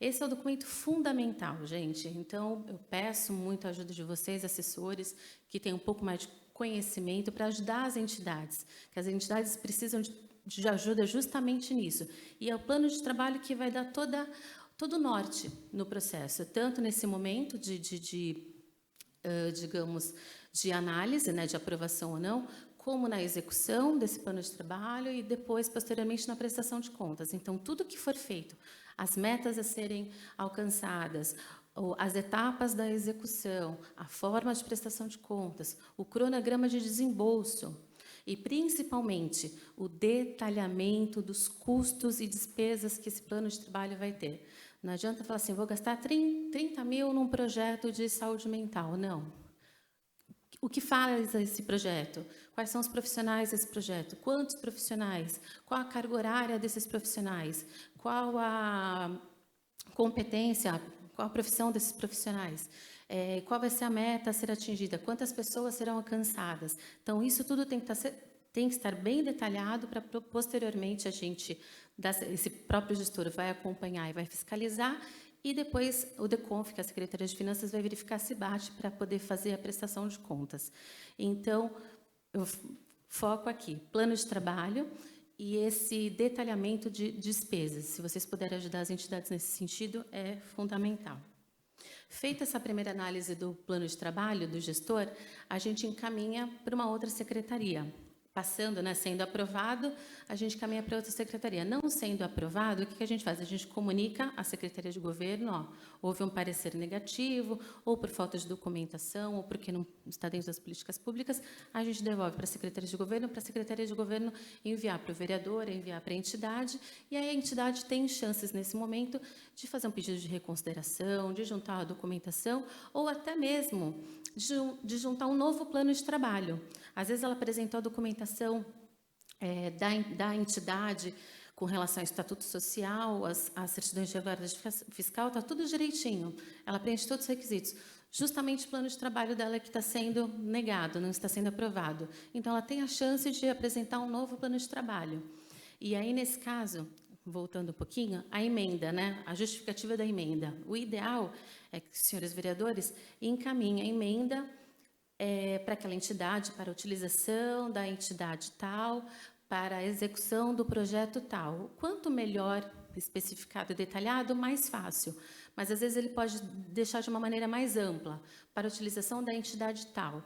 Esse é o documento fundamental, gente. Então, eu peço muito a ajuda de vocês, assessores, que têm um pouco mais de conhecimento para ajudar as entidades, que as entidades precisam de ajuda justamente nisso. E é o plano de trabalho que vai dar todo o norte no processo, tanto nesse momento digamos, de análise, né, de aprovação ou não, como na execução desse plano de trabalho e depois, posteriormente, na prestação de contas. Então, tudo que for feito, as metas a serem alcançadas, as etapas da execução, a forma de prestação de contas, o cronograma de desembolso e, principalmente, o detalhamento dos custos e despesas que esse plano de trabalho vai ter. Não adianta falar assim, vou gastar 30 mil num projeto de saúde mental. Não. O que faz esse projeto? Quais são os profissionais desse projeto? Quantos profissionais? Qual a carga horária desses profissionais? Qual competência, qual a profissão desses profissionais, qual vai ser a meta a ser atingida, quantas pessoas serão alcançadas. Então, isso tudo tem que estar bem detalhado para, posteriormente, esse próprio gestor vai acompanhar e vai fiscalizar, e depois o DECONF, que é a Secretaria de Finanças, vai verificar se bate para poder fazer a prestação de contas. Então, eu foco aqui, plano de trabalho e esse detalhamento de despesas. Se vocês puderem ajudar as entidades nesse sentido, é fundamental. Feita essa primeira análise do plano de trabalho do gestor, a gente encaminha para uma outra secretaria. Passando, né, sendo aprovado, a gente caminha para outra secretaria. Não sendo aprovado, o que a gente faz? A gente comunica à Secretaria de Governo, houve um parecer negativo, ou por falta de documentação, ou porque não está dentro das políticas públicas, a gente devolve para a Secretaria de Governo, para a Secretaria de Governo enviar para o vereador, enviar para a entidade, e aí a entidade tem chances, nesse momento, de fazer um pedido de reconsideração, de juntar a documentação, ou até mesmo de juntar um novo plano de trabalho. Às vezes ela apresentou a documentação da entidade com relação ao estatuto social, as certidões de regularidade fiscal, está tudo direitinho. Ela preenche todos os requisitos. Justamente o plano de trabalho dela que está sendo negado, não está sendo aprovado. Então, ela tem a chance de apresentar um novo plano de trabalho. E aí, nesse caso, voltando um pouquinho, a emenda, né? A justificativa da emenda. O ideal é que os senhores vereadores encaminhem a emenda para aquela entidade, para a utilização da entidade tal, para a execução do projeto tal. Quanto melhor especificado e detalhado, mais fácil. Mas, às vezes, ele pode deixar de uma maneira mais ampla, para a utilização da entidade tal.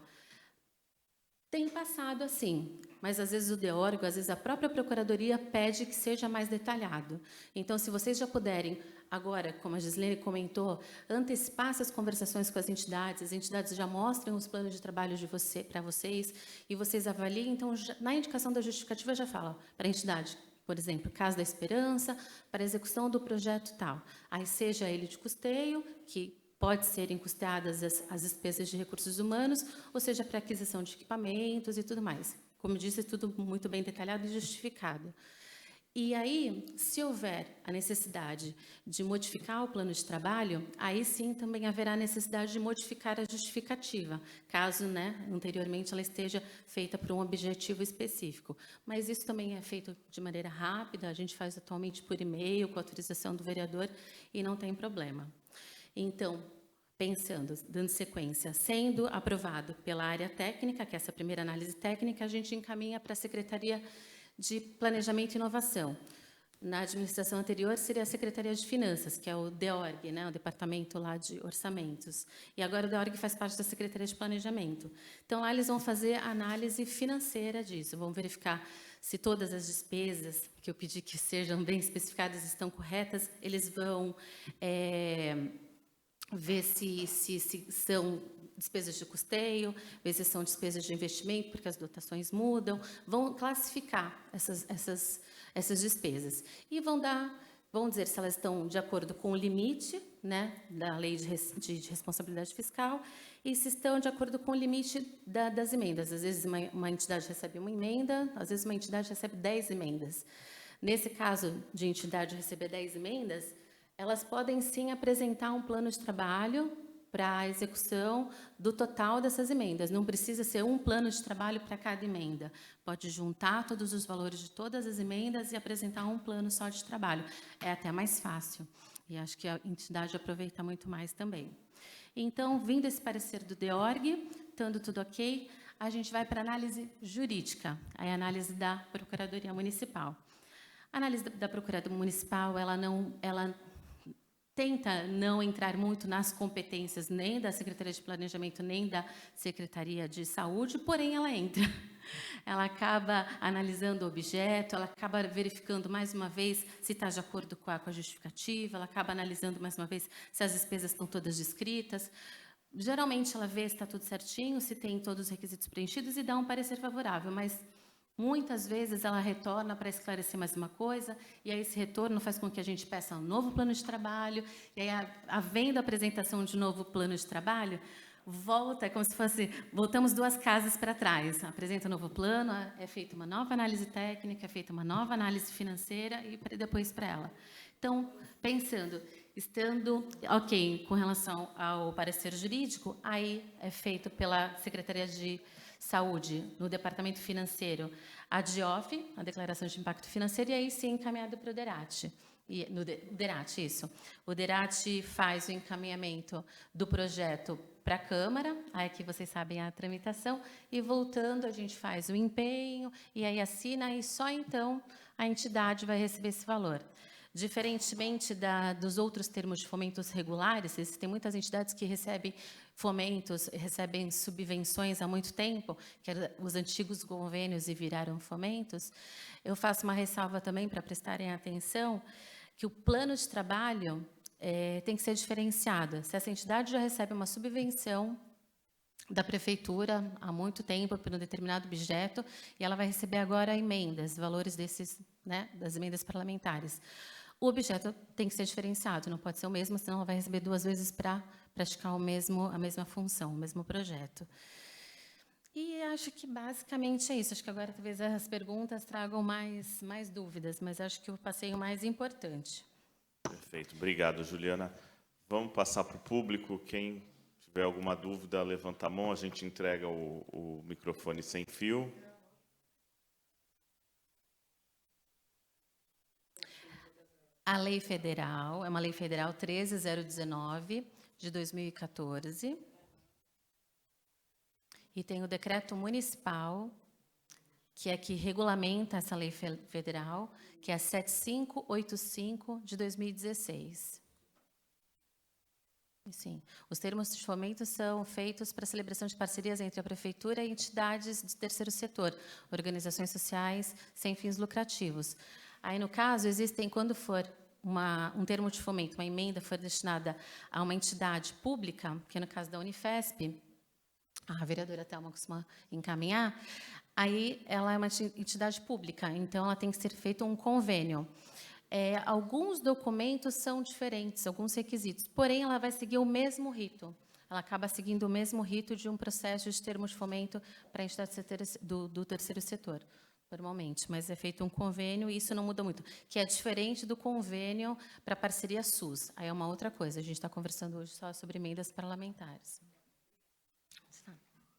Tem passado assim, mas às vezes o DEORG, às vezes a própria Procuradoria pede que seja mais detalhado. Então, se vocês já puderem, agora, como a Gislene comentou, antecipar essas conversações com as entidades já mostrem os planos de trabalho para vocês, e vocês avaliem, então, na indicação da justificativa já fala para a entidade, por exemplo, Casa da Esperança, para a execução do projeto tal. Aí seja ele de custeio, que pode serem custeadas as despesas de recursos humanos, ou seja, para aquisição de equipamentos e tudo mais. Como disse, tudo muito bem detalhado e justificado. E aí, se houver a necessidade de modificar o plano de trabalho, aí sim também haverá necessidade de modificar a justificativa, caso, né, anteriormente ela esteja feita por um objetivo específico. Mas isso também é feito de maneira rápida, a gente faz atualmente por e-mail, com autorização do vereador, e não tem problema. Então, pensando, dando sequência, sendo aprovado pela área técnica, que é essa primeira análise técnica, a gente encaminha para a Secretaria de Planejamento e Inovação. Na administração anterior, seria a Secretaria de Finanças, que é o DEORG, né, o Departamento lá de Orçamentos. E agora o DEORG faz parte da Secretaria de Planejamento. Então, lá eles vão fazer a análise financeira disso, vão verificar se todas as despesas que eu pedi que sejam bem especificadas estão corretas, eles vão ver se são despesas de custeio, ver se são despesas de investimento, porque as dotações mudam, vão classificar essas despesas e vão dizer se elas estão de acordo com o limite, né, da lei de responsabilidade fiscal e se estão de acordo com o limite das emendas. Às vezes uma entidade recebe uma emenda, às vezes uma entidade recebe 10 emendas. Nesse caso de entidade receber 10 emendas, elas podem, sim, apresentar um plano de trabalho para a execução do total dessas emendas. Não precisa ser um plano de trabalho para cada emenda. Pode juntar todos os valores de todas as emendas e apresentar um plano só de trabalho. É até mais fácil. E acho que a entidade aproveita muito mais também. Então, vindo esse parecer do DEORG, estando tudo ok, a gente vai para a análise jurídica, a análise da Procuradoria Municipal. A análise da Procuradoria Municipal, ela tenta não entrar muito nas competências nem da Secretaria de Planejamento, nem da Secretaria de Saúde, porém ela entra. Ela acaba analisando o objeto, ela acaba verificando mais uma vez se está de acordo com a justificativa, ela acaba analisando mais uma vez se as despesas estão todas descritas. Geralmente ela vê se está tudo certinho, se tem todos os requisitos preenchidos e dá um parecer favorável, mas muitas vezes ela retorna para esclarecer mais uma coisa, e aí esse retorno faz com que a gente peça um novo plano de trabalho, e aí, havendo a apresentação de novo plano de trabalho, volta, é como se fosse, voltamos 2 casas para trás, apresenta um novo plano, é feita uma nova análise técnica, é feita uma nova análise financeira, e depois para ela. Então, pensando, Estando ok com relação ao parecer jurídico, aí é feito pela Secretaria de Saúde, no Departamento Financeiro, a DIOF, a Declaração de Impacto Financeiro, e aí sim encaminhado para o DERAT. DERAT, isso. O DERAT faz o encaminhamento do projeto para a Câmara, aí que vocês sabem a tramitação, e voltando a gente faz o empenho, e aí assina, e só então a entidade vai receber esse valor. Diferentemente dos outros termos de fomentos regulares, existem muitas entidades que recebem fomentos, recebem subvenções há muito tempo, que eram os antigos convênios e viraram fomentos. Eu faço uma ressalva também para prestarem atenção que o plano de trabalho tem que ser diferenciado. Se essa entidade já recebe uma subvenção da prefeitura há muito tempo por um determinado objeto, e ela vai receber agora emendas, valores desses, né, das emendas parlamentares. O objeto tem que ser diferenciado, não pode ser o mesmo, senão ela vai receber 2 vezes para praticar a mesma função, o mesmo projeto. E acho que basicamente é isso. Acho que agora talvez as perguntas tragam mais dúvidas, mas acho que eu passei o mais importante. Perfeito. Obrigado, Juliana. Vamos passar para o público. Quem tiver alguma dúvida, levanta a mão. A gente entrega o microfone sem fio. A lei federal, é uma lei federal 13.019, de 2014. E tem o decreto municipal, que regulamenta essa lei federal, que é a 7585, de 2016. E, sim, os termos de fomento são feitos para a celebração de parcerias entre a prefeitura e entidades de terceiro setor, organizações sociais sem fins lucrativos. Aí, no caso, existem, quando for um termo de fomento, uma emenda for destinada a uma entidade pública, que é no caso da Unifesp, a vereadora Thelma costuma encaminhar, aí ela é uma entidade pública, então ela tem que ser feito um convênio. Alguns documentos são diferentes, alguns requisitos, porém ela vai seguir o mesmo rito. Ela acaba seguindo o mesmo rito de um processo de termo de fomento para a entidade do terceiro setor, normalmente, mas é feito um convênio e isso não muda muito, que é diferente do convênio para a parceria SUS. Aí é uma outra coisa, a gente está conversando hoje só sobre emendas parlamentares.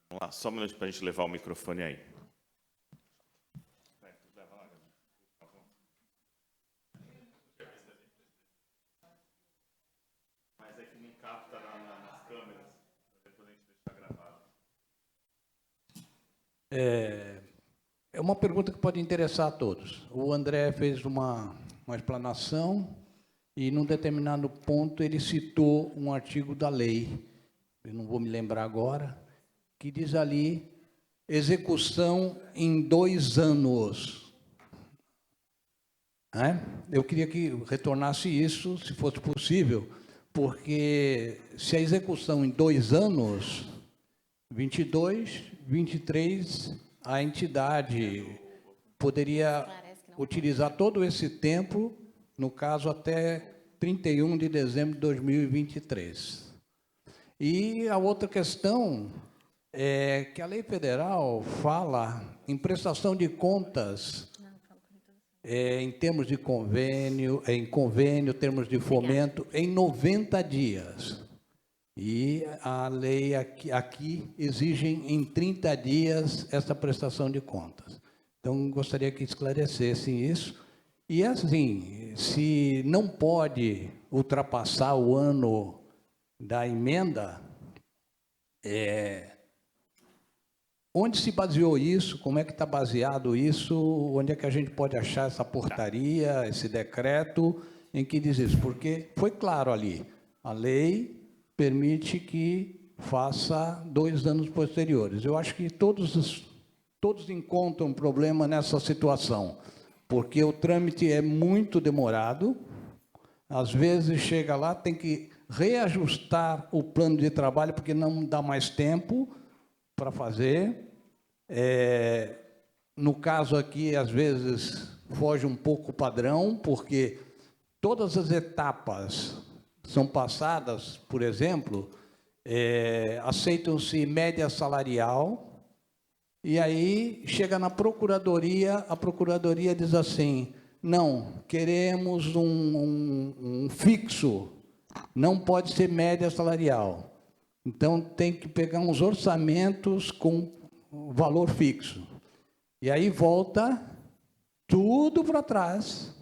Vamos lá, só um minuto para a gente levar o microfone aí. Mas é que não capta nas câmeras, depois a gente deixa gravado. É uma pergunta que pode interessar a todos. O André fez uma explanação e, num determinado ponto, ele citou um artigo da lei, eu não vou me lembrar agora, que diz ali, execução em 2 anos. Eu queria que retornasse isso, se fosse possível, porque se a execução em 2 anos, 22, 23, a entidade poderia utilizar todo esse tempo, no caso, até 31 de dezembro de 2023. E a outra questão é que a lei federal fala em prestação de contas em termos de convênio, termos de fomento, em 90 dias. E a lei aqui exige em 30 dias essa prestação de contas. Então, gostaria que esclarecessem isso. E, assim, se não pode ultrapassar o ano da emenda, onde se baseou isso? Como é que está baseado isso? Onde é que a gente pode achar essa portaria, esse decreto em que diz isso? Porque foi claro ali, a lei permite que faça 2 anos posteriores. Eu acho que todos encontram um problema nessa situação, porque o trâmite é muito demorado, às vezes chega lá, tem que reajustar o plano de trabalho, porque não dá mais tempo para fazer. No caso aqui, às vezes, foge um pouco o padrão, porque todas as etapas são passadas, por exemplo, aceitam-se média salarial, e aí chega na procuradoria, a procuradoria diz assim, não, queremos um fixo não pode ser média salarial. Então, tem que pegar uns orçamentos com valor fixo. E aí volta tudo para trás.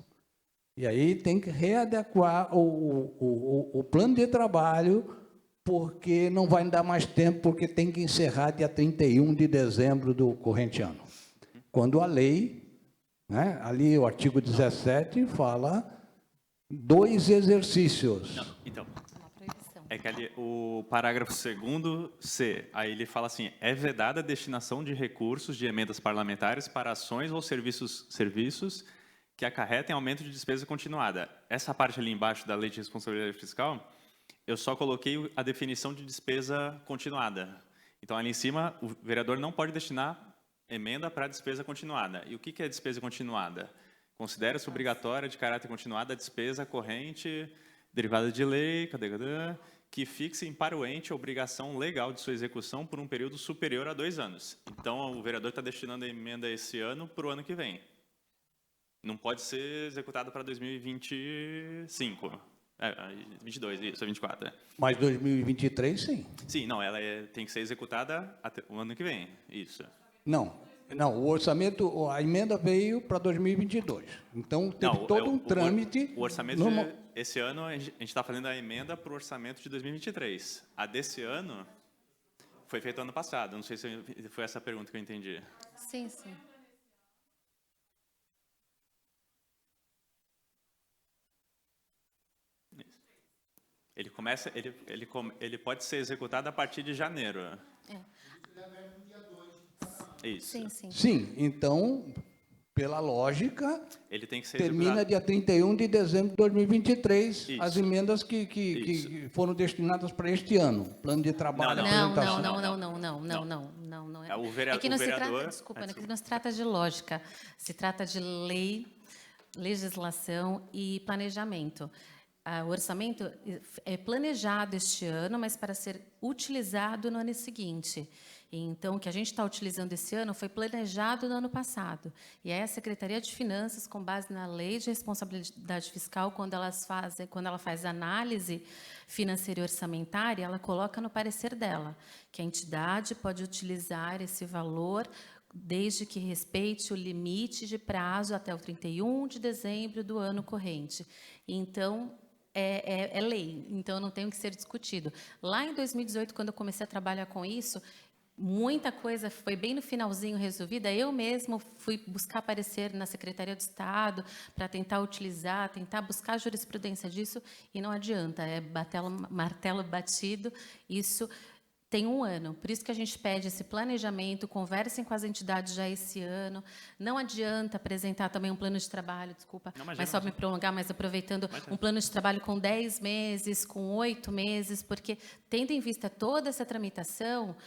E aí tem que readequar o plano de trabalho, porque não vai dar mais tempo, porque tem que encerrar dia 31 de dezembro do corrente ano. Quando a lei, né, ali o artigo 17, fala 2 exercícios. Não, então, é que ali o parágrafo 2º-C, aí ele fala assim, é vedada a destinação de recursos de emendas parlamentares para ações ou serviços que acarretem aumento de despesa continuada. Essa parte ali embaixo da Lei de Responsabilidade Fiscal, eu só coloquei a definição de despesa continuada. Então, ali em cima, o vereador não pode destinar emenda para despesa continuada. E o que é despesa continuada? Considera-se obrigatória de caráter continuado a despesa corrente derivada de lei, que fixem para o ente a obrigação legal de sua execução por um período superior a 2 anos. Então, o vereador está destinando a emenda esse ano para o ano que vem. Não pode ser executada para 2025. 22, isso, 24. Mas 2023, sim. Sim, não, ela tem que ser executada até o ano que vem, isso. Não, o orçamento, a emenda veio para 2022. Então, teve todo um trâmite. O orçamento, esse ano, a gente está fazendo a emenda para o orçamento de 2023. A desse ano foi feita ano passado. Não sei se foi essa a pergunta que eu entendi. Sim, sim. Ele pode ser executado a partir de janeiro. Isso. Sim, sim. Sim, então, pela lógica, Ele tem que ser termina executado. dia 31 de dezembro de 2023, Isso. as emendas que foram destinadas para este ano. Plano de trabalho, apresentação. Não. É o vereador. É que não se trata, desculpa, é que não se trata de lógica, se trata de lei, legislação e planejamento. O orçamento é planejado este ano, mas para ser utilizado no ano seguinte. Então, o que a gente está utilizando esse ano foi planejado no ano passado. E aí a Secretaria de Finanças, com base na Lei de Responsabilidade Fiscal, quando ela faz análise financeira e orçamentária, ela coloca no parecer dela que a entidade pode utilizar esse valor desde que respeite o limite de prazo até o 31 de dezembro do ano corrente. Então, é lei, então não tem o que ser discutido. Lá em 2018, quando eu comecei a trabalhar com isso, muita coisa foi bem no finalzinho resolvida. Eu mesmo fui buscar parecer na Secretaria de Estado para tentar utilizar, tentar buscar a jurisprudência disso, e não adianta, é martelo batido, isso tem 1 ano. Por isso que a gente pede esse planejamento, conversem com as entidades já esse ano. Não adianta apresentar também um plano de trabalho, desculpa, mas só me prolongar, mas aproveitando um plano de trabalho com 10 meses, com 8 meses, porque, tendo em vista toda essa tramitação,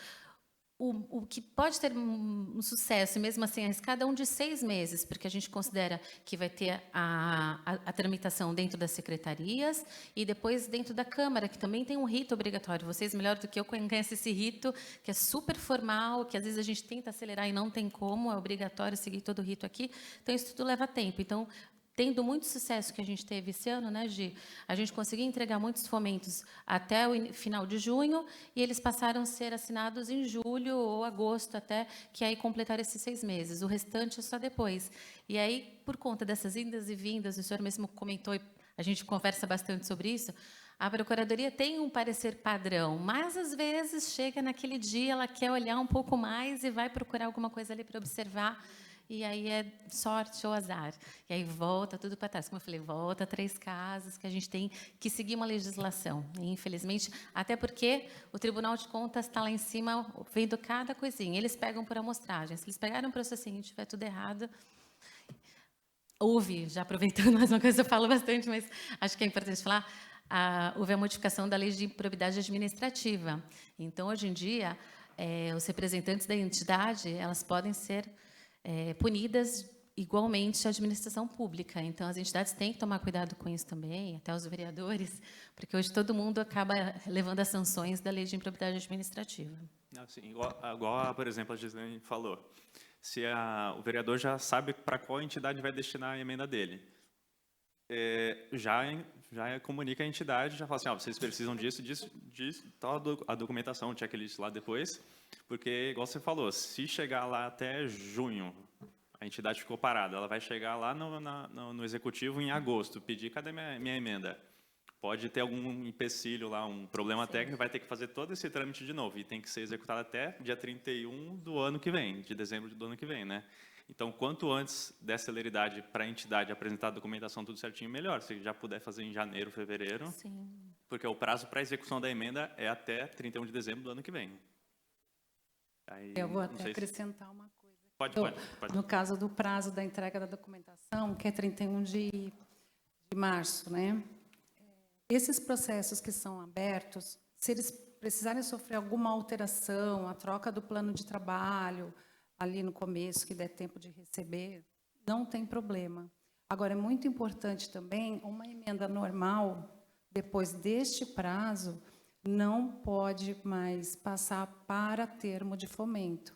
o que pode ter um sucesso, e mesmo assim arriscado, é um de 6 meses, porque a gente considera que vai ter a tramitação dentro das secretarias e depois dentro da Câmara, que também tem um rito obrigatório. Vocês, melhor do que eu, conhecem esse rito, que é super formal, que às vezes a gente tenta acelerar e não tem como, é obrigatório seguir todo o rito aqui. Então, isso tudo leva tempo. Então, tendo muito sucesso que a gente teve esse ano, né, Gi? A gente conseguiu entregar muitos fomentos até o final de junho, e eles passaram a ser assinados em julho ou agosto, até que aí completaram esses 6 meses. O restante é só depois. E aí, por conta dessas indas e vindas, o senhor mesmo comentou, e a gente conversa bastante sobre isso, a Procuradoria tem um parecer padrão, mas, às vezes, chega naquele dia, ela quer olhar um pouco mais e vai procurar alguma coisa ali para observar, e aí é sorte ou azar. E aí volta tudo para trás. Como eu falei, volta 3 casos que a gente tem que seguir uma legislação. E, infelizmente, até porque o Tribunal de Contas está lá em cima vendo cada coisinha. Eles pegam por amostragem. Se eles pegarem um processo seguinte e tiver tudo errado, houve, já aproveitando mais uma coisa, eu falo bastante, mas acho que é importante falar, houve a modificação da Lei de Improbidade Administrativa. Então, hoje em dia, os representantes da entidade, elas podem ser punidas igualmente à administração pública. Então, as entidades têm que tomar cuidado com isso também, até os vereadores, porque hoje todo mundo acaba levando as sanções da Lei de Improbidade Administrativa. Assim, igual, por exemplo, a Gislaine falou, se o vereador já sabe para qual entidade vai destinar a emenda dele. Já comunica a entidade, já fala assim, vocês precisam disso, tal a documentação, o checklist lá depois, porque, igual você falou, se chegar lá até junho, a entidade ficou parada, ela vai chegar lá no executivo em agosto, pedir, cadê minha emenda? Pode ter algum empecilho lá, um problema técnico, vai ter que fazer todo esse trâmite de novo, e tem que ser executado até dia 31 do ano que vem, de dezembro do ano que vem, né? Então, quanto antes dessa celeridade para a entidade apresentar a documentação tudo certinho, melhor. Se já puder fazer em janeiro, fevereiro, Sim. porque o prazo para execução da emenda é até 31 de dezembro do ano que vem. Aí, Eu vou não até sei se- acrescentar uma coisa. Pode. No caso do prazo da entrega da documentação, que é 31 de março, né? Esses processos que são abertos, se eles precisarem sofrer alguma alteração, a troca do plano de trabalho, ali no começo, que der tempo de receber, não tem problema. Agora, é muito importante também, uma emenda normal, depois deste prazo, não pode mais passar para termo de fomento,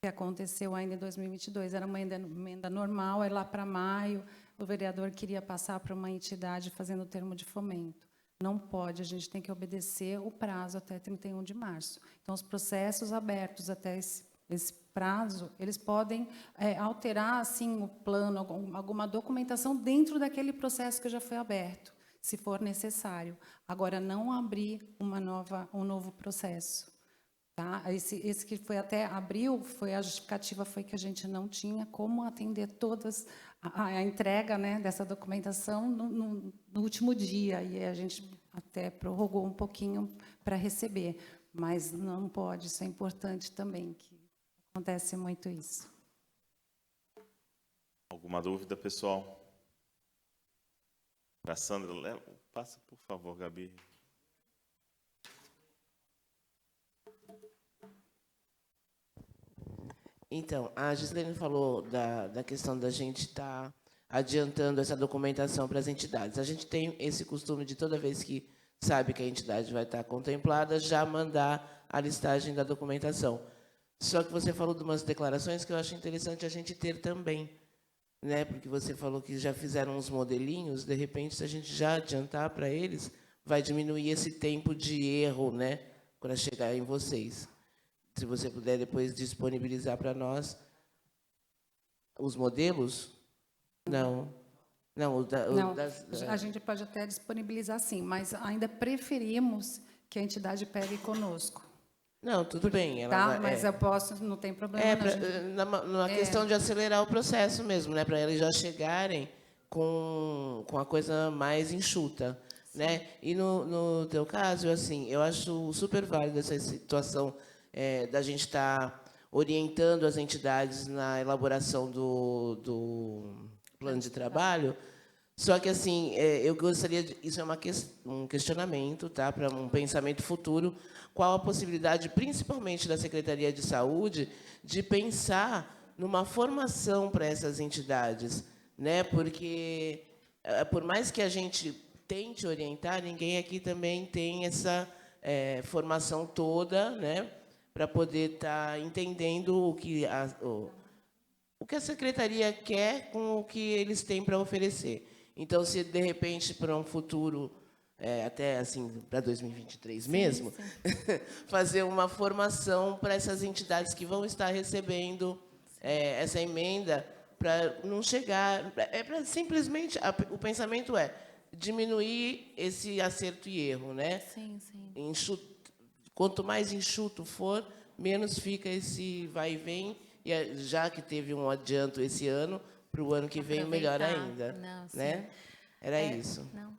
que aconteceu ainda em 2022. Era uma emenda normal, aí lá para maio, o vereador queria passar para uma entidade fazendo termo de fomento. Não pode, a gente tem que obedecer o prazo até 31 de março. Então, os processos abertos até esse prazo, eles podem alterar assim, o plano, alguma documentação dentro daquele processo que já foi aberto, se for necessário. Agora, não abrir um novo processo. Tá? Esse que foi até abril, a justificativa foi que a gente não tinha como atender todas a entrega, né, dessa documentação no último dia, e a gente até prorrogou um pouquinho para receber, mas não pode, isso é importante também, que acontece muito isso. Alguma dúvida, pessoal? A Sandra, passa, por favor, Gabi. Então, a Gislene falou da questão da gente estar adiantando essa documentação para as entidades. A gente tem esse costume de, toda vez que sabe que a entidade vai estar contemplada, já mandar a listagem da documentação. Só que você falou de umas declarações que eu acho interessante a gente ter também, né? Porque você falou que já fizeram uns modelinhos, de repente, se a gente já adiantar para eles, vai diminuir esse tempo de erro, né? Quando chegar em vocês. Se você puder depois disponibilizar para nós os modelos? Não. Não, a gente pode até disponibilizar sim, mas ainda preferimos que a entidade pegue conosco. Não, tudo bem. Ela Tá? vai, Mas eu posso, não tem problema. numa questão de acelerar o processo mesmo, né? Para eles já chegarem com a coisa mais enxuta. Né? E no teu caso, assim, eu acho super válido essa situação da gente estar orientando as entidades na elaboração do plano de trabalho. Só que, assim, eu gostaria isso é um questionamento, tá, para um pensamento futuro. Qual a possibilidade, principalmente da Secretaria de Saúde, de pensar numa formação para essas entidades, né? Porque, por mais que a gente tente orientar, ninguém aqui também tem essa formação toda, né? Para poder estar entendendo o que a Secretaria quer com o que eles têm para oferecer. Então, se, de repente, para um futuro, até assim, para 2023 mesmo, sim. Fazer uma formação para essas entidades que vão estar recebendo essa emenda, para não chegar... para simplesmente... o pensamento é diminuir esse acerto e erro, né? Sim, sim. Quanto mais enxuto for, menos fica esse vai e vem, e já que teve um adianto esse ano, para o ano que vem, melhor ainda. Não, né? Era isso. Não.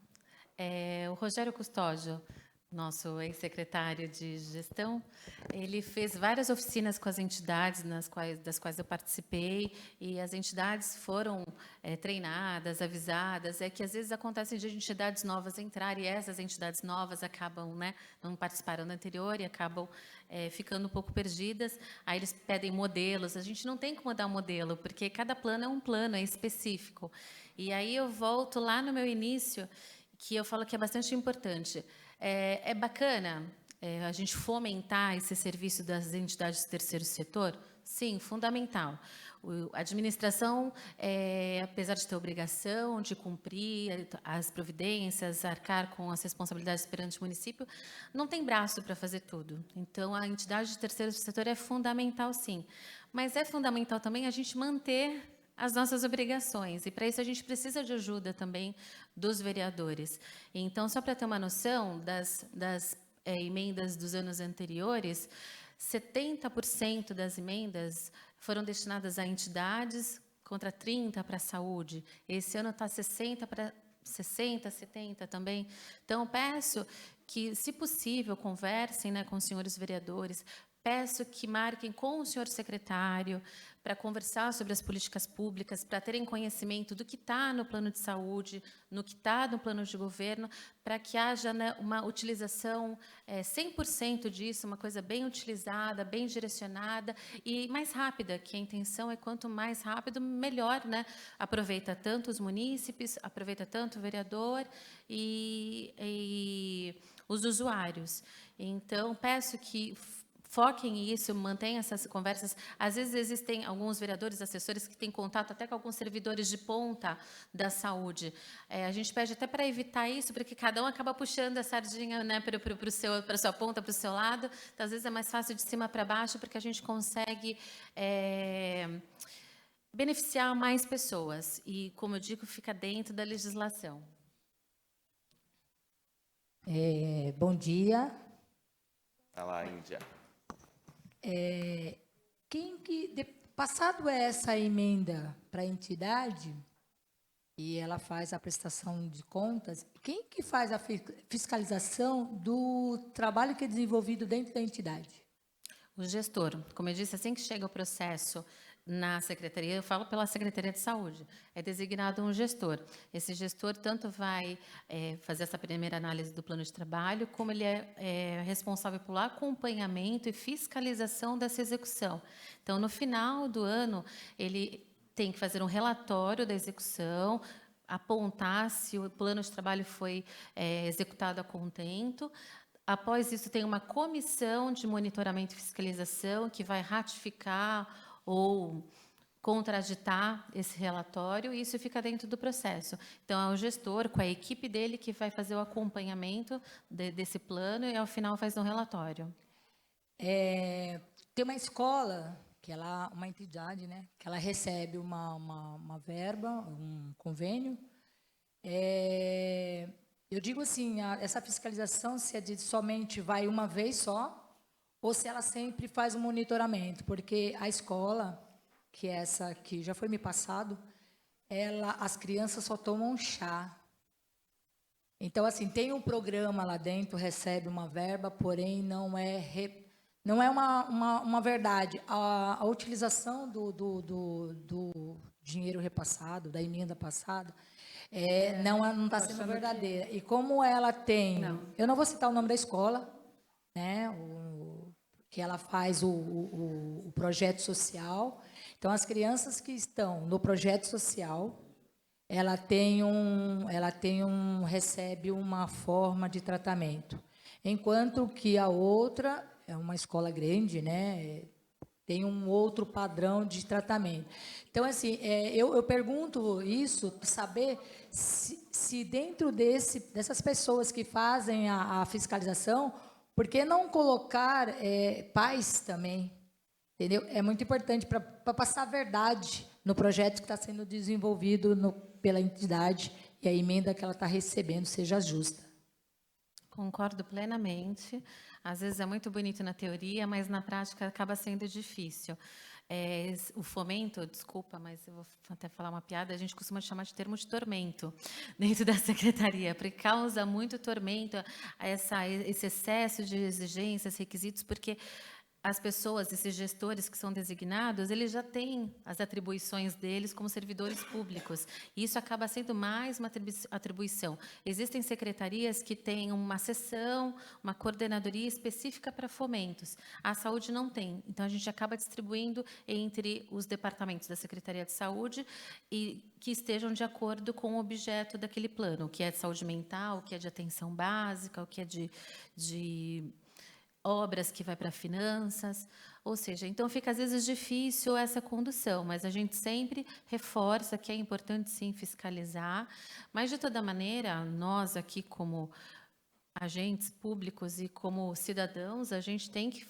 O Rogério Custódio, nosso ex-secretário de gestão, ele fez várias oficinas com as entidades das quais eu participei, e as entidades foram treinadas, avisadas, que às vezes acontece de entidades novas entrarem, e essas entidades novas acabam, né, não participaram da anterior e acabam ficando um pouco perdidas. Aí eles pedem modelos, a gente não tem como dar um modelo, porque cada plano é um plano, é específico. E aí eu volto lá no meu início, que eu falo que é bastante importante. É bacana a gente fomentar esse serviço das entidades do terceiro setor? Sim, fundamental. A administração, apesar de ter obrigação de cumprir as providências, arcar com as responsabilidades perante o município, não tem braço para fazer tudo. Então, a entidade de terceiro setor é fundamental, sim. Mas é fundamental também a gente manter as nossas obrigações, e para isso a gente precisa de ajuda também dos vereadores. Então, só para ter uma noção das emendas dos anos anteriores, 70% das emendas foram destinadas a entidades, contra 30% para a saúde. Esse ano está 60% para 60%, 70% também. Então, peço que, se possível, conversem, né, com os senhores vereadores, peço que marquem com o senhor secretário para conversar sobre as políticas públicas, para terem conhecimento do que está no plano de saúde, no que está no plano de governo, para que haja, né, uma utilização 100% disso, uma coisa bem utilizada, bem direcionada e mais rápida, que a intenção é quanto mais rápido, melhor, né? Aproveita tanto os munícipes, aproveita tanto o vereador e os usuários. Então, peço que foquem nisso, mantenham essas conversas. Às vezes existem alguns vereadores, assessores que têm contato até com alguns servidores de ponta da saúde. A gente pede até para evitar isso, porque cada um acaba puxando a sardinha, né, para a sua ponta, para o seu lado. Então, às vezes é mais fácil de cima para baixo, porque a gente consegue beneficiar mais pessoas. E, como eu digo, fica dentro da legislação. Bom dia. Olha lá, Índia. Passado essa emenda para a entidade, e ela faz a prestação de contas, quem que faz a fiscalização do trabalho que é desenvolvido dentro da entidade? O gestor, como eu disse, assim que chega o processo na secretaria, eu falo pela Secretaria de Saúde, é designado um gestor. Esse gestor tanto vai fazer essa primeira análise do plano de trabalho, como ele é responsável pelo acompanhamento e fiscalização dessa execução. Então, no final do ano, ele tem que fazer um relatório da execução, apontar se o plano de trabalho foi executado a contento. Após isso, tem uma comissão de monitoramento e fiscalização que vai ratificar ou contraditar esse relatório, e isso fica dentro do processo. Então, é o gestor, com a equipe dele, que vai fazer o acompanhamento desse plano e, ao final, faz um relatório. Tem uma escola, que ela, uma entidade, né, que ela recebe uma verba, um convênio. Eu digo assim, essa fiscalização, se somente vai uma vez só, ou se ela sempre faz um monitoramento, porque a escola, que é essa que já foi me passado, as crianças só tomam chá. Então, assim, tem um programa lá dentro, recebe uma verba, porém não é uma verdade. A utilização do dinheiro repassado, da emenda passada, não está sendo verdadeira. E como ela tem... Eu não vou citar o nome da escola, né, que ela faz o projeto social. Então, as crianças que estão no projeto social, recebe uma forma de tratamento, enquanto que a outra é uma escola grande, né, tem um outro padrão de tratamento. Então, assim, eu pergunto isso para saber se dentro dessas pessoas que fazem a fiscalização, por que não colocar pais também? Entendeu? É muito importante para passar a verdade no projeto que está sendo desenvolvido pela entidade e a emenda que ela está recebendo seja justa. Concordo plenamente. Às vezes é muito bonito na teoria, mas na prática acaba sendo difícil. O fomento, desculpa, mas eu vou até falar uma piada, a gente costuma chamar de termo de tormento dentro da secretaria, porque causa muito tormento esse excesso de exigências, requisitos, porque as pessoas, esses gestores que são designados, eles já têm as atribuições deles como servidores públicos. E isso acaba sendo mais uma atribuição. Existem secretarias que têm uma seção, uma coordenadoria específica para fomentos. A saúde não tem. Então, a gente acaba distribuindo entre os departamentos da Secretaria de Saúde e que estejam de acordo com o objeto daquele plano, o que é de saúde mental, o que é de atenção básica, o que é de obras que vai para finanças, ou seja, então fica às vezes difícil essa condução, mas a gente sempre reforça que é importante sim fiscalizar, mas de toda maneira, nós aqui como agentes públicos e como cidadãos, a gente tem que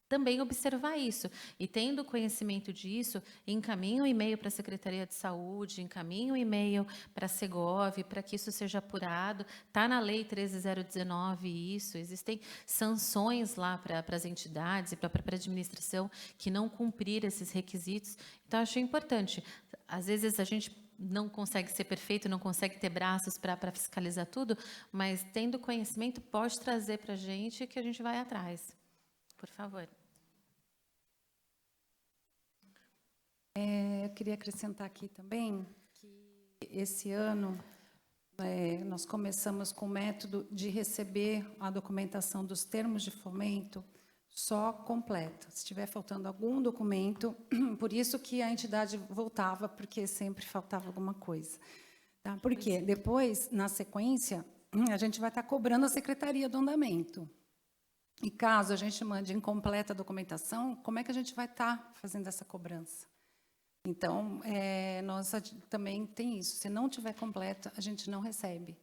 também observar isso. E tendo conhecimento disso, encaminhe um e-mail para a Secretaria de Saúde, encaminhe um e-mail para a Segov, para que isso seja apurado. Está na Lei 13.019 isso, existem sanções lá para as entidades e para a própria administração que não cumprir esses requisitos. Então, acho importante. Às vezes, a gente não consegue ser perfeito, não consegue ter braços para fiscalizar tudo, mas, tendo conhecimento, pode trazer para a gente que a gente vai atrás. Por favor. Eu queria acrescentar aqui também que esse ano nós começamos com o método de receber a documentação dos termos de fomento só completa. Se estiver faltando algum documento, por isso que a entidade voltava, porque sempre faltava alguma coisa. Tá? Porque depois, na sequência, a gente vai estar cobrando a Secretaria do Andamento. E caso a gente mande incompleta a documentação, como é que a gente vai estar fazendo essa cobrança? Então, nós também tem isso. Se não tiver completa, a gente não recebe.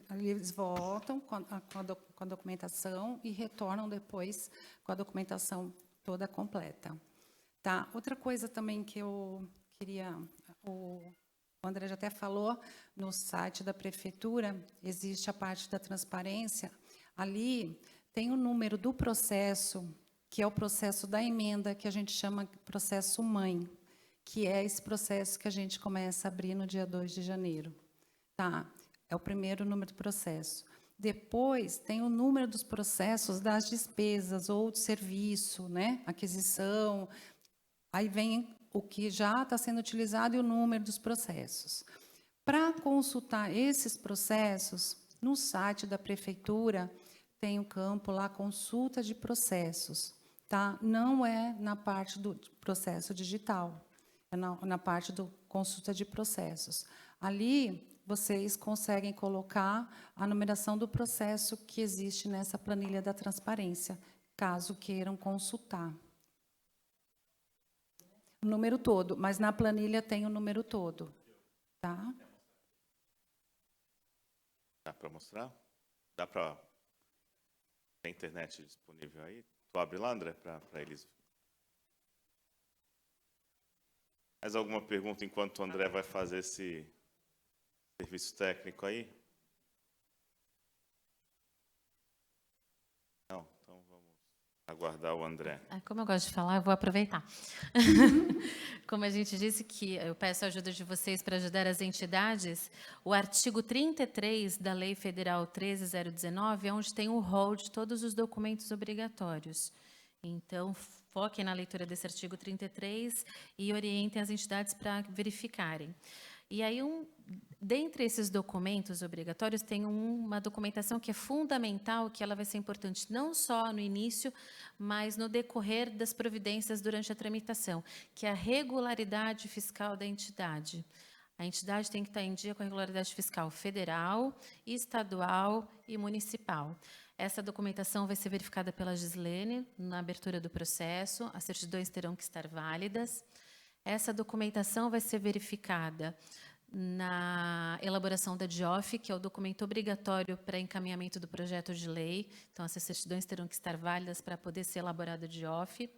Eles voltam com a documentação e retornam depois com a documentação toda completa. Tá? Outra coisa também que eu queria... O André já até falou, no site da Prefeitura, existe a parte da transparência. Ali tem o número do processo, que é o processo da emenda, que a gente chama de processo mãe, que é esse processo que a gente começa a abrir no dia 2 de janeiro. Tá? É o primeiro número do processo. Depois, tem o número dos processos das despesas ou de serviço, né? Aquisição. Aí vem o que já está sendo utilizado e o número dos processos. Para consultar esses processos, no site da Prefeitura, tem o campo lá, consulta de processos. Tá? Não é na parte do processo digital. É na parte do consulta de processos. Ali, vocês conseguem colocar a numeração do processo que existe nessa planilha da transparência, caso queiram consultar. O número todo, mas na planilha tem o número todo. Tá? Dá para mostrar? Dá para... Tem internet disponível aí? Tu abre lá, André, para eles... Mais alguma pergunta enquanto o André vai fazer esse serviço técnico aí? Não, então vamos aguardar o André. Como eu gosto de falar, eu vou aproveitar. Como a gente disse que eu peço a ajuda de vocês para ajudar as entidades, o artigo 33 da Lei Federal 13.019 é onde tem o rol de todos os documentos obrigatórios. Então, foquem na leitura desse artigo 33 e orientem as entidades para verificarem. E aí, dentre esses documentos obrigatórios, tem uma documentação que é fundamental, que ela vai ser importante não só no início, mas no decorrer das providências durante a tramitação, que é a regularidade fiscal da entidade. A entidade tem que estar em dia com a regularidade fiscal federal, estadual e municipal. Essa documentação vai ser verificada pela Gislene na abertura do processo, as certidões terão que estar válidas. Essa documentação vai ser verificada na elaboração da DIOF, que é o documento obrigatório para encaminhamento do projeto de lei. Então, essas certidões terão que estar válidas para poder ser elaborada a DIOF.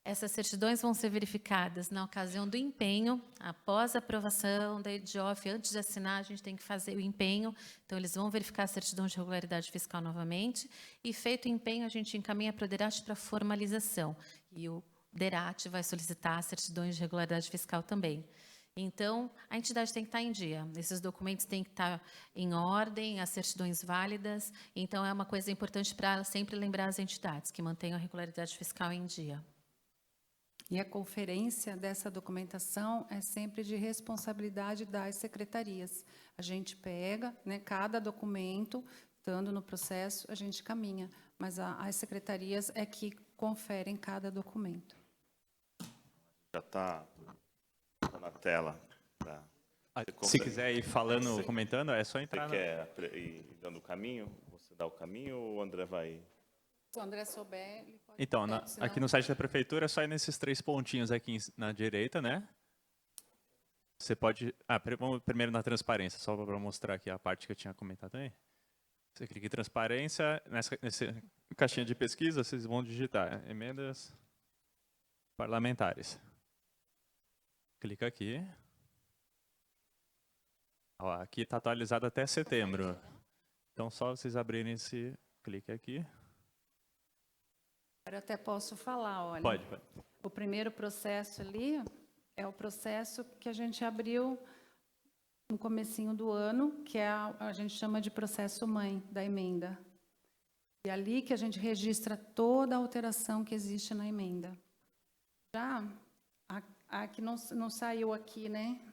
Essas certidões vão ser verificadas na ocasião do empenho, após a aprovação da DIOF, antes de assinar, a gente tem que fazer o empenho, então eles vão verificar a certidão de regularidade fiscal novamente, e feito o empenho, a gente encaminha para o DERAT para formalização, e o DERAT vai solicitar as certidões de regularidade fiscal também. Então, a entidade tem que estar em dia, esses documentos têm que estar em ordem, as certidões válidas, então é uma coisa importante para sempre lembrar as entidades, que mantenham a regularidade fiscal em dia. E a conferência dessa documentação é sempre de responsabilidade das secretarias. A gente pega, né, cada documento, estando no processo, a gente caminha, mas as secretarias é que conferem cada documento. Já está na tela. Se quiser ir falando, comentando, é só entrar. Você quer ir dando o caminho? Você dá o caminho ou o André vai... Se o André souber, ele pode... Então, senão- aqui no site da prefeitura, é só ir nesses 3 pontinhos aqui na direita, né? Você pode... vamos primeiro na transparência, só para mostrar aqui a parte que eu tinha comentado aí. Você clica em transparência, nessa caixinha de pesquisa, vocês vão digitar emendas parlamentares. Clica aqui. Ó, aqui está atualizado até setembro. Então, só vocês abrirem esse clique aqui. Eu até posso falar, olha. Pode. O primeiro processo ali é o processo que a gente abriu no comecinho do ano, que é a gente chama de processo mãe da emenda. E é ali que a gente registra toda a alteração que existe na emenda. Já a que não saiu aqui, né?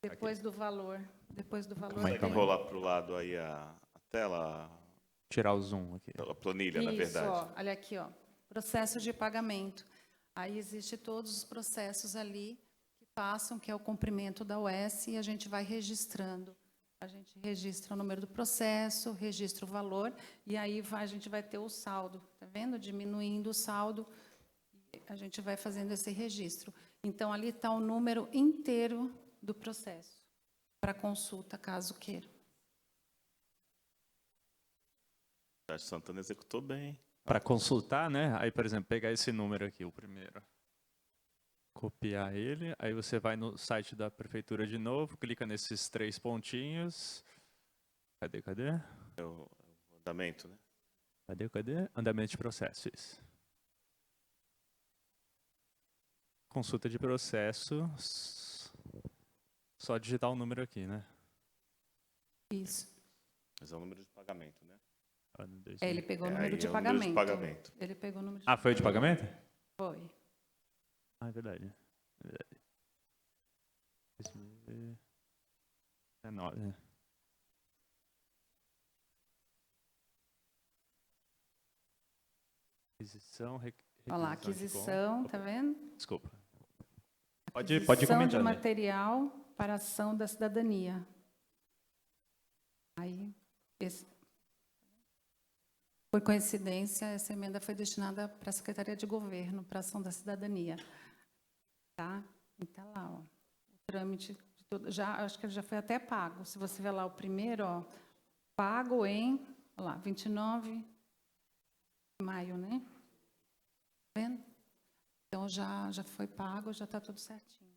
Depois do valor. Depois do valor. Consegue rolar para o lado aí a tela? Tirar o zoom aqui. A planilha, na verdade. Ó, olha aqui, ó. Processo de pagamento. Aí existe todos os processos ali que passam, que é o cumprimento da UES, e a gente vai registrando. A gente registra o número do processo, registra o valor, e aí a gente vai ter o saldo. Tá vendo? Diminuindo o saldo, a gente vai fazendo esse registro. Então, ali está o número inteiro do processo, para consulta, caso queira. A cidade de Santana executou bem. Para consultar, né? Aí, por exemplo, pegar esse número aqui, o primeiro. Copiar ele, aí você vai no site da prefeitura de novo, clica nesses 3 pontinhos. Cadê? É o andamento, né? Cadê? Andamento de processos. Consulta de processos. Só digitar o número aqui, né? Isso. Mas é o número de pagamento, né? Ele pegou o número de o pagamento. número de pagamento. Ele pegou o número de Ah, foi o de pagamento? Foi. Ah, é verdade. 2019, né? Aquisição, Olha lá, aquisição, tá vendo? Desculpa. Aquisição Pode comentar. de né? material para ação da cidadania. Aí, por coincidência, essa emenda foi destinada para a Secretaria de Governo, para a ação da cidadania. Tá? Então, lá, ó, o trâmite de tudo, acho que já foi até pago. Se você ver lá o primeiro, ó, pago em, olha lá, 29 de maio, né? Tá vendo? Então, já foi pago, já está tudo certinho.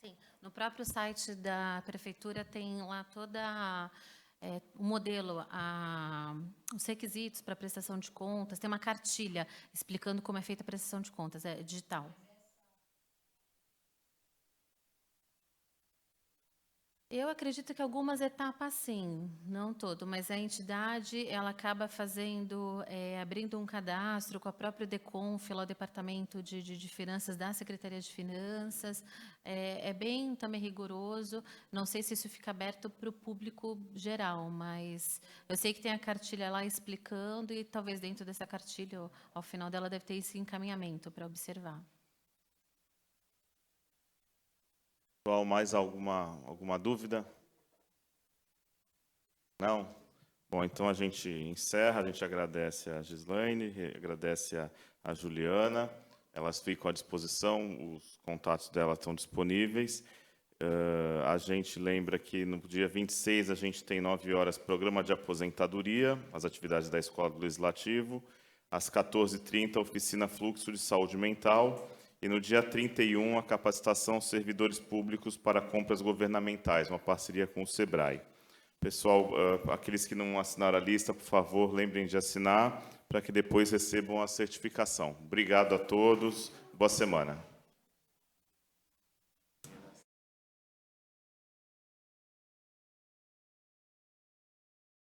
Sim. No próprio site da prefeitura tem lá toda o modelo, os requisitos para prestação de contas, tem uma cartilha explicando como é feita a prestação de contas, é digital. Eu acredito que algumas etapas, sim, não todo, mas a entidade ela acaba fazendo, abrindo um cadastro com a própria DECONF, lá o Departamento de Finanças da Secretaria de Finanças. É bem também rigoroso. Não sei se isso fica aberto para o público geral, mas eu sei que tem a cartilha lá explicando e talvez dentro dessa cartilha, ao final dela, deve ter esse encaminhamento para observar. Pessoal, mais alguma dúvida? Não? Bom, então a gente encerra, a gente agradece a Gislaine, agradece a Juliana, elas ficam à disposição, os contatos dela estão disponíveis. A gente lembra que no dia 26 a gente tem 9 horas programa de aposentadoria, as atividades da Escola do Legislativo, às 14h30 oficina Fluxo de Saúde Mental, e no dia 31, a capacitação aos servidores públicos para compras governamentais, uma parceria com o SEBRAE. Pessoal, aqueles que não assinaram a lista, por favor, lembrem de assinar, para que depois recebam a certificação. Obrigado a todos, boa semana.